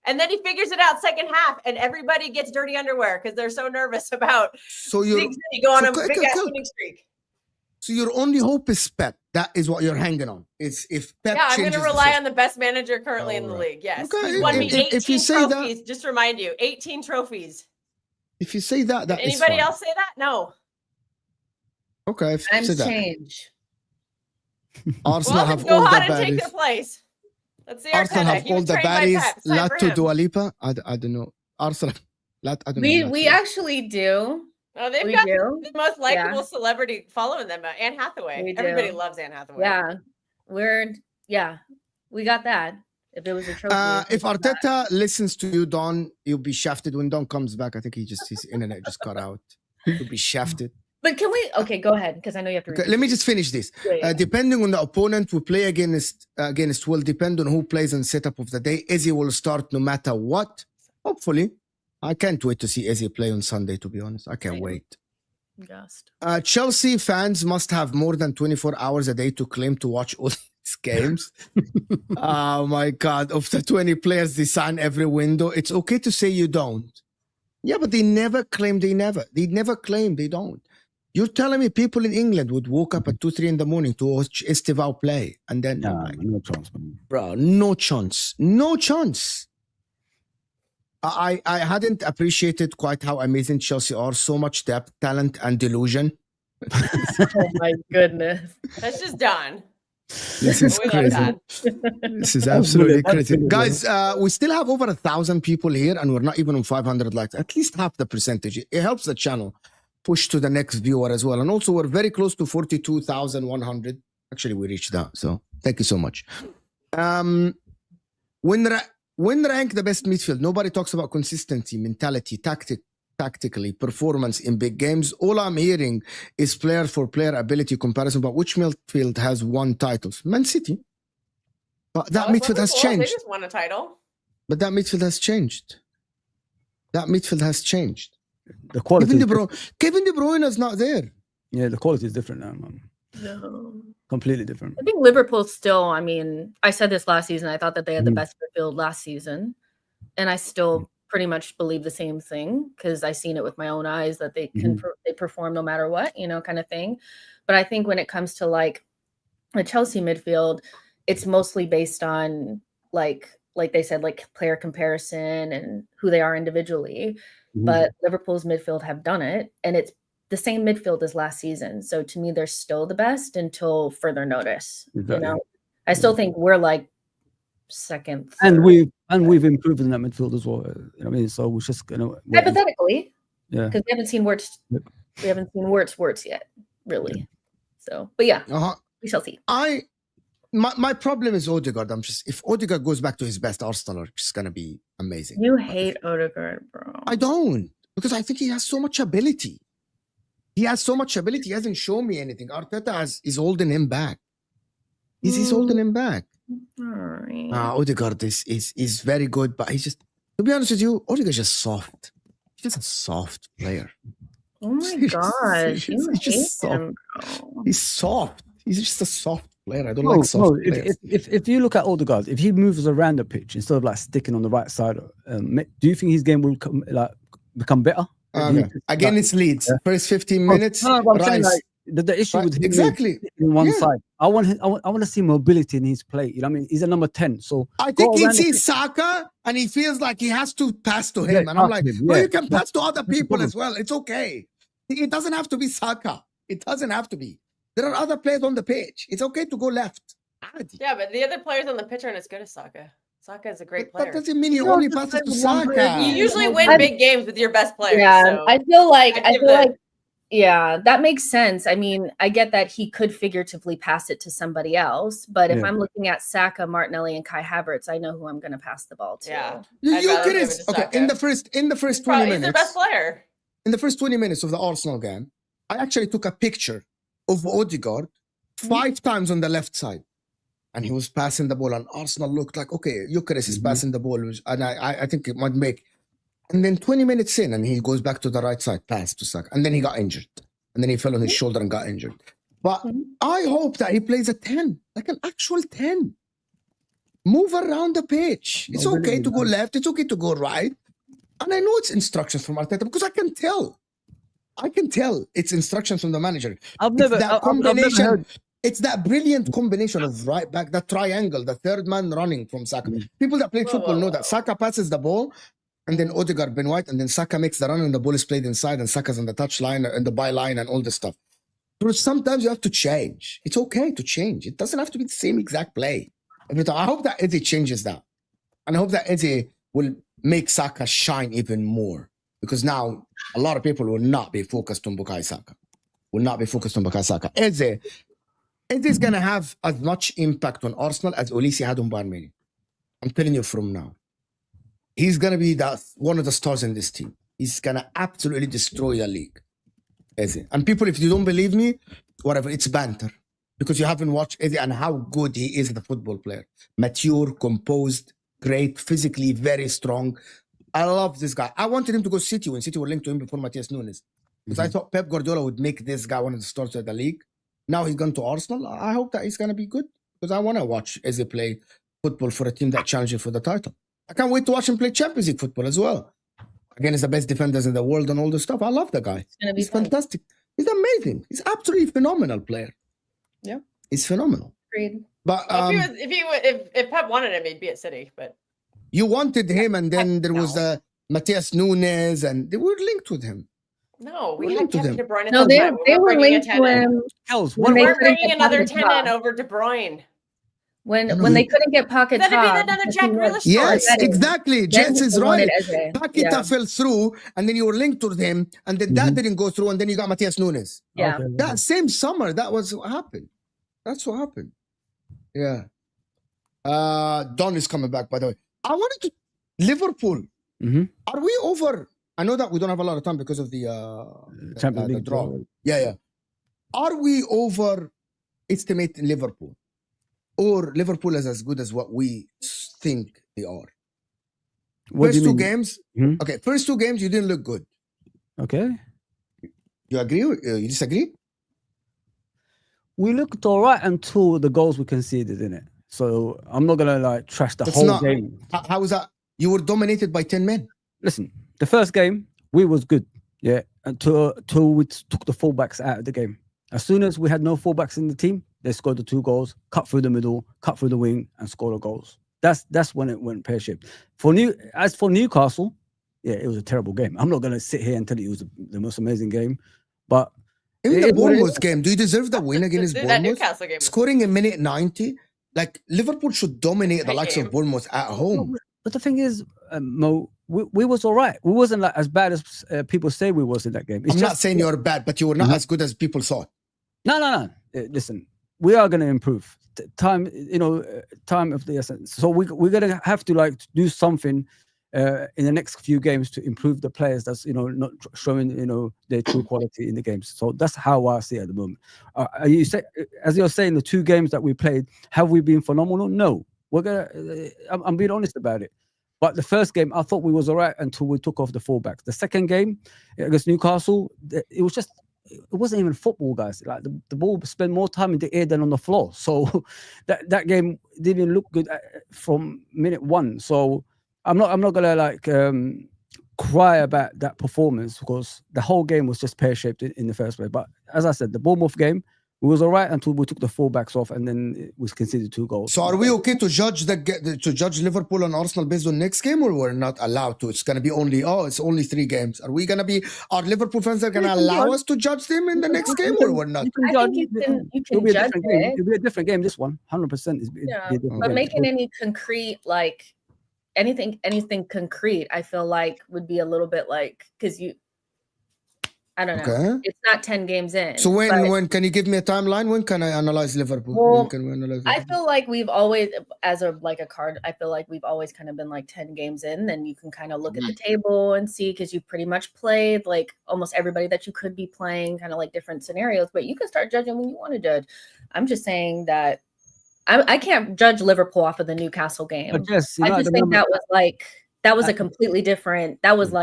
And then he figures it out second half, and everybody gets dirty underwear because they're so nervous about things that go on a big ass winning streak. So your only hope is Pep. That is what you're hanging on. It's if Pep. Yeah, I'm going to rely on the best manager currently in the league. Yes, okay. He's won me 18 trophies. Just remind you, 18 trophies. If you say that, anybody else say that? No. Okay, if you say that. Change. Arsenal have go all on the and take baddies. their place. Let's see. Arsenal have all the baddies. Lato Dua Lipa. I don't know. Arsenal. I don't know. We actually do. Oh, they've got the most likable celebrity following them, Anne Hathaway. Everybody loves Anne Hathaway. Yeah, we got that. If it was a trophy. If Arteta listens to you, Don, you'll be shafted. When Don comes back, I think his internet just cut out. He'll be shafted. But can we? Okay, go ahead, because I know you have to. Okay, let me just finish this. Depending on the opponent we play against will depend on who plays and setup of the day. Izzy will start no matter what. Hopefully. I can't wait to see Izzy play on Sunday, to be honest. I can't wait. Just. Chelsea fans must have more than 24 hours a day to claim to watch all these games. Oh my God. Of the 20 players they sign every window, it's okay to say you don't. Yeah, but they never claim they claim they don't. You're telling me people in England would wake up at 2, 3 in the morning to watch Estivao play, and then No chance, man. bro, no chance. I hadn't appreciated quite how amazing Chelsea are. So much depth, talent, and delusion. Oh my goodness. That's just done. This is We love crazy. that. This is absolutely That's crazy. brilliant. Guys, we still have over 1,000 people here, and we're not even on 500 likes. At least half the percentage. It helps the channel push to the next viewer as well. And also, we're very close to 42,100. Actually, we reached that. So thank you so much. When rank the best midfield? Nobody talks about consistency, mentality, tactically, performance in big games. All I'm hearing is player for player ability comparison. But which midfield has won titles? Man City. But that Oh, it's midfield has Liverpool. They changed. just won a title. But that midfield has changed. The quality. Kevin De Bruyne is not there. Yeah, the quality is different now, man. No. Completely different. I think Liverpool still, I mean, I said this last season. I thought that they had the Mhm. best midfield last season. And I still pretty much believe the same thing because I've seen it with my own eyes that they can they perform no matter what, kind of thing. But I think when it comes to like the Chelsea midfield, it's mostly based on like they said, like player comparison and who they are individually. But Liverpool's midfield have done it, and it's the same midfield as last season. So to me, they're still the best until further notice. Exactly. I still think we're like second, And third. we've improved in that midfield as well. I mean, so we're just gonna Hypothetically, yeah. because we haven't seen Wirtz yet, really. So, but yeah, we shall see. My problem is Odegaard. If Odegaard goes back to his best, Arsenal are just gonna be amazing. You hate Odegaard, bro. I don't, because I think he has so much ability. He hasn't shown me anything. Arteta is holding him back. He's holding him back. All right. Odegaard is very good, but he's just, to be honest with you, Odegaard's just soft. He's just a soft player. Oh my gosh, you He's just hate soft. him, bro. He's soft. He's just a soft player. I don't like soft players. If you look at Odegaard, if he moves around the pitch instead of like sticking on the right side, do you think his game will become better? Again, it's Leeds. First 15 minutes. No, but I'm saying, like, the issue with him exactly in one side. I want to see mobility in his play. You know what I mean? He's a number 10. So I think he sees Saka and he feels like he has to pass to him. And I'm like, well, you can pass to other people as well. It's okay. It doesn't have to be Saka. It doesn't have to be. There are other players on the pitch. It's okay to go left. Yeah, but the other players on the pitch aren't as good as Saka. Saka is a great player. That doesn't mean you only pass it to Saka. You usually win big games with your best players. Yeah, so I feel like yeah, that makes sense. I mean, I get that he could figuratively pass it to somebody else, but if I'm looking at Saka, Martinelli, and Kai Havertz, I know who I'm going to pass the ball to. Yeah, Gyökeres, okay. In the first 20 minutes, he's their best player. In the first 20 minutes of the Arsenal game, I actually took a picture of Odegaard 5 times on the left side, and he was passing the ball, and Arsenal looked like, okay, Gyökeres is passing the ball, and I think it might make. And then 20 minutes in, and he goes back to the right side, pass to Saka. And then he got injured. And then he fell on his shoulder and got injured. But I hope that he plays a 10, like an actual 10. Move around the pitch. It's okay to go left. It's okay to go right. And I know it's instructions from Arteta because I can tell. It's instructions from the manager. I've never heard. It's that brilliant combination of right back, the triangle, the third man running from Saka. People that play football know that Saka passes the ball, and then Odegaard, Ben White, and then Saka makes the run and the ball is played inside and Saka's on the touch line and the byline and all this stuff. But sometimes you have to change. It's okay to change. It doesn't have to be the same exact play every time. I hope that Eddie changes that. And I hope that Eddie will make Saka shine even more. Because now a lot of people will not be focused on Bukayo Saka. Eddie's going to have as much impact on Arsenal as Olise had on Bayern Munich. I'm telling you from now. He's going to be one of the stars in this team. He's going to absolutely destroy the league. Eze. And people, if you don't believe me, whatever, it's banter. Because you haven't watched Eze and how good he is as a football player. Mature, composed, great, physically very strong. I love this guy. I wanted him to go City when City were linked to him before Matthias Nunes. Because I thought Pep Guardiola would make this guy one of the stars of the league. Now he's gone to Arsenal. I hope that he's going to be good. because I want to watch Eze play football for a team that challenges for the title. I can't wait to watch him play Champions League football as well. Again, he's the best defenders in the world and all this stuff. I love the guy. He's fantastic. He's amazing. He's absolutely phenomenal player. Yeah, he's phenomenal. Agreed. But if Pep wanted him, he'd be at City. But you wanted him, and then there was Matthias Nunes, and they were linked with him. No, we had Kevin De Bruyne. No, they were linked to him. We're bringing another 10 in over De Bruyne. When they couldn't get Paquetá. That'd be another Jack Grealish story. Yes, exactly. Jens is right. Paquetá Yeah. fell through, and then you were linked with him, and then that didn't go through, and then you got Matthias Nunes. Yeah. Okay. That same summer, that was what happened. That's what happened. Yeah. Don is coming back, by the way. I wanted to Liverpool. Are we over? I know that we don't have a lot of time because of the Champions League draw. Yeah. Are we overestimating Liverpool? Or Liverpool is as good as what we think they are? First two games, okay. First two games, you didn't look good. Okay. You agree? You disagree? We looked all right until the goals we conceded in it. So I'm not gonna like trash the whole game. How was that? You were dominated by 10 men. Listen, the first game we was good, yeah, until we took the fullbacks out of the game. As soon as we had no fullbacks in the team, they scored the 2 goals, cut through the middle, cut through the wing, and scored the goals. That's when it went pear-shaped. As for Newcastle, yeah, it was a terrible game. I'm not gonna sit here and tell you it was the most amazing game, but in the Bournemouth game, do you deserve the win against Bournemouth? Newcastle game. Scoring in minute 90, like Liverpool should dominate the likes of Bournemouth at home. But the thing is, Mo, we was all right. We wasn't like as bad as people say we was in that game. I'm not saying you're bad, but you were not as good as people thought. No. Listen, we are going to improve. Time of the essence. So we're going to have to like do something in the next few games to improve the players that's not showing their true quality in the games. So that's how I see it at the moment. As you're saying, the 2 games that we played, have we been phenomenal? No. I'm being honest about it. But the first game, I thought we was all right until we took off the fullbacks. The second game against Newcastle, it wasn't even football, guys. Like the ball spent more time in the air than on the floor. So that game didn't even look good from minute 1. So I'm not gonna like cry about that performance because the whole game was just pear-shaped in the first place. But as I said, the Bournemouth game, it was all right until we took the fullbacks off, and then we conceded 2 goals. So are we okay to judge Liverpool and Arsenal based on next game, or we're not allowed to? It's gonna be it's only 3 games. Are Liverpool fans gonna allow us to judge them in the next game, or we're not? I think you can judge it. It'll be a different game. This one, 100%. But making any concrete anything concrete, I feel like would be a little bit because I don't know. Okay. It's not 10 games in. So when can you give me a timeline? When can I analyze Liverpool? Well, when can we analyze Liverpool? I feel like we've always, as a card, I feel like we've always kind of been 10 games in. Then you can kind of look at the table and see, because you've pretty much played almost everybody that you could be playing, kind of different scenarios. But you can start judging when you want to judge. I'm just saying that I can't judge Liverpool off of the Newcastle game. I just think that was a completely different. That was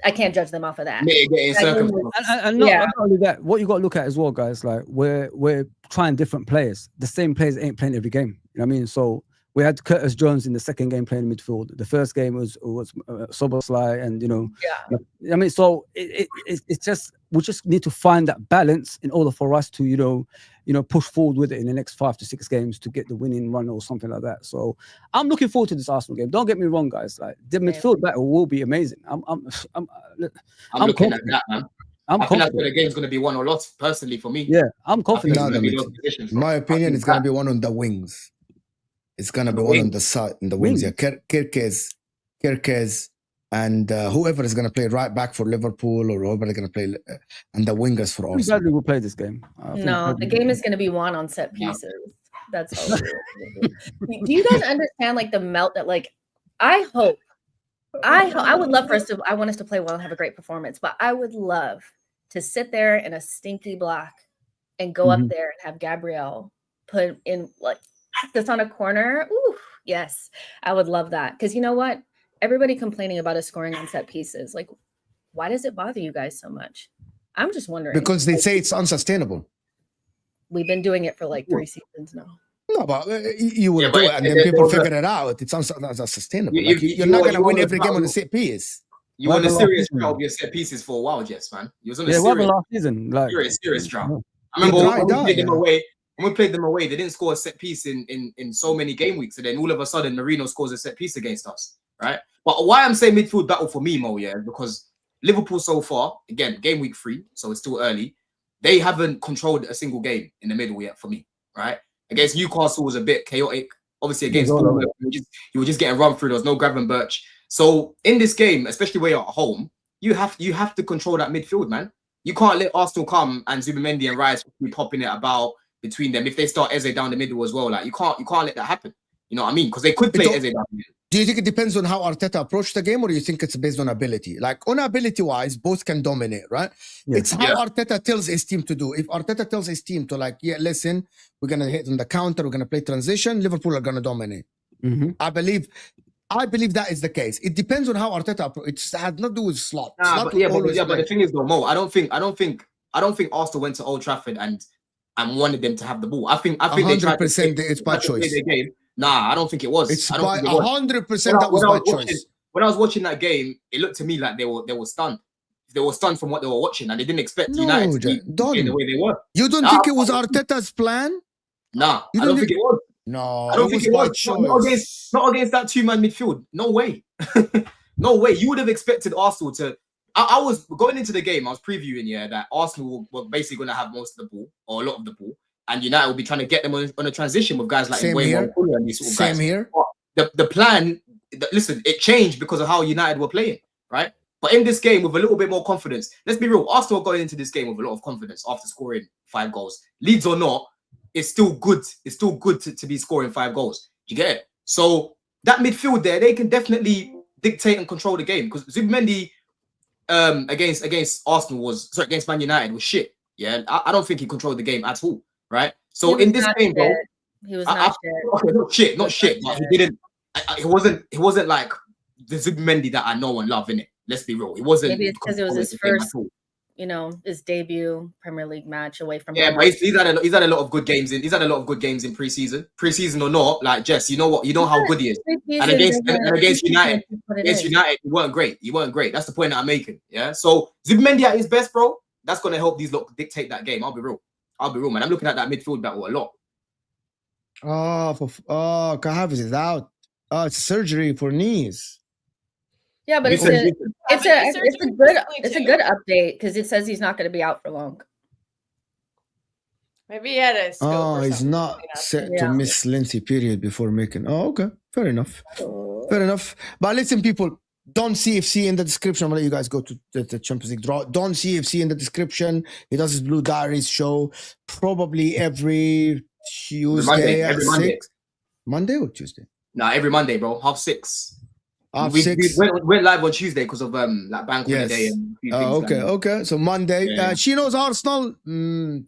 I can't judge them off of that. And not only that, what you got to look at as well, guys, we're trying different players. The same players ain't playing every game. You know what I mean? So we had Curtis Jones in the second game playing midfield. The first game was Soboslai, and I mean, so it's just we just need to find that balance in order for us to push forward with it in the next 5 to 6 games to get the winning run or something like that. So I'm looking forward to this Arsenal game. Don't get me wrong, guys. The midfield battle will be amazing. I'm looking at that, man. I feel like the game's going to be won or lost, personally, for me. Yeah, I'm confident. In my opinion, it's going to be one on the wings. It's going to be one on the side, in the wings. Yeah, Gyökeres, and whoever is going to play right back for Liverpool, or whoever is going to play, and the wingers for Arsenal. Gladly will play this game. No, the game is going to be won on set pieces. Yeah. That's all. Do you guys understand the melt that I would love for us to. I want us to play well and have a great performance, but I would love to sit there in a stinky block and go up there and have Gabriel put in this on a corner. Ooh, yes, I would love that, because you know what? Everybody complaining about us scoring on set pieces. Why does it bother you guys so much? I'm just wondering. Because they say it's unsustainable. We've been doing it for like 3 seasons now. No, but you will Yeah, do but it, and then there people was a- figure it out. It's unsustainable. You- Like, you- you're you not were- going to you win were every game on about- the set piece. You on a What serious happened? drought of your set pieces for a while, Jess, man. You was on a Yeah, what happened serious, last season? Like, serious drought. no. I remember dried when we out, played them yeah. away. When we played them away, they didn't score a set piece in so many game weeks, and then all of a sudden, Marino scores a set piece against us, right? But why I'm saying midfield battle for me, Mo, yeah, because Liverpool so far, again, game week 3, so it's still early. They haven't controlled a single game in the middle yet for me, right? Against Newcastle was a bit chaotic. Obviously, against Yeah, Bournemouth, you were just getting run through. There was no grab and birch. So in this game, especially where you're at home, you have to control that midfield, man. You can't let Arsenal come and Zubimendi and Rice be popping it about between them. If they start Eze down the middle as well, like you can't let that happen. You know what I mean? Because they could play Eze down the middle. Do you think it depends on how Arteta approached the game, or do you think it's based on ability? Like, on ability-wise, both can dominate, right? Yeah. It's how Arteta tells his team to do. If Arteta tells his team to, like, yeah, listen, we're going to hit on the counter, we're going to play transition, Liverpool are going to dominate. Mhm. I believe that is the case. It depends on how Arteta approaches. It had not to do with slot. Nah, Slot but, will yeah, but, always yeah, but play. the thing is though, Mo, I don't think Arsenal went to Old Trafford and wanted them to have the ball. I think they tried to 100% play- it's bad tried to play choice. their game. Nah, I don't think it was. It's I don't by think it was. 100% that was bad choice. When I was watching that game, it looked to me like they were stunned. They were stunned from what they were watching, and they didn't expect No, United to be Don. playing the way they were. You don't Nah, think it was Arteta's plan? Nah, You I don't don't think it was. No, I don't think it by was. Not against that 2-man midfield. No way. No way. You would have expected Arsenal to. I was going into the game. I was previewing, that Arsenal were basically going to have most of the ball or a lot of the ball, and United will be trying to get them on a transition with guys like Same Mbeumo here. and Fuller and these sort of guys. Same here. The plan, listen, it changed because of how United were playing, right? But in this game, with a little bit more confidence, let's be real, Arsenal are going into this game with a lot of confidence after scoring 5 goals. Leeds or not, it's still good. It's still good to be scoring 5 goals. Do you get it? So that midfield there, they can definitely dictate and control the game, because Zubimendi against Arsenal against Man United was shit. Yeah, I don't think he controlled the game at all, right? So in this game, though, he was not shit. okay, not shit, but he didn't. He wasn't like the Zubimendi that I know and love, innit? Let's be real. It wasn't. Maybe it's because it was his first, his debut Premier League match away from home. But he's had a lot of good games in. He's had a lot of good games in preseason or not. Like Jess, you know how good he is. And against United, he weren't great. That's the point that I'm making. Yeah. So Zubimendi at his best, bro. That's gonna help these lot dictate that game. I'll be real, man. I'm looking at that midfield battle a lot. Kahavis is out. It's surgery for knees. Yeah, but it's a good update, because it says he's not going to be out for long. Maybe he had a scope. Oh, or he's something. not set to miss lengthy period before making. Oh, okay. Fair enough. But listen, people, Don CFC in the description. I'm going to let you guys go to the Champions League draw. Don CFC in the description. He does his Blue Diaries show probably every Tuesday at 6. Monday or Tuesday? Nah, every Monday, bro. 6:30. We 6. Went live on Tuesday because of like bank holiday and a few things. Okay. So Monday. Yeah. She knows Arsenal.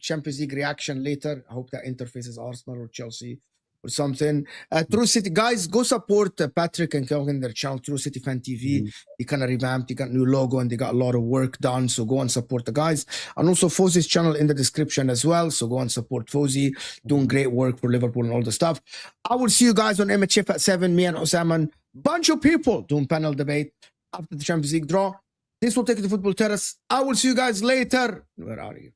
Champions League reaction later. I hope that interfaces Arsenal or Chelsea or something. True City guys, go support Patrick and Kelvin, their channel True City Fan TV. They kind of revamped. They got new logo and they got a lot of work done. So go and support the guys. And also Fozi's channel in the description as well. So go and support Fozi, doing great work for Liverpool and all the stuff. I will see you guys on MHF at 7. Me and Osama, bunch of people doing panel debate after the Champions League draw. This will take you to Football Terrace. I will see you guys later. Where are you?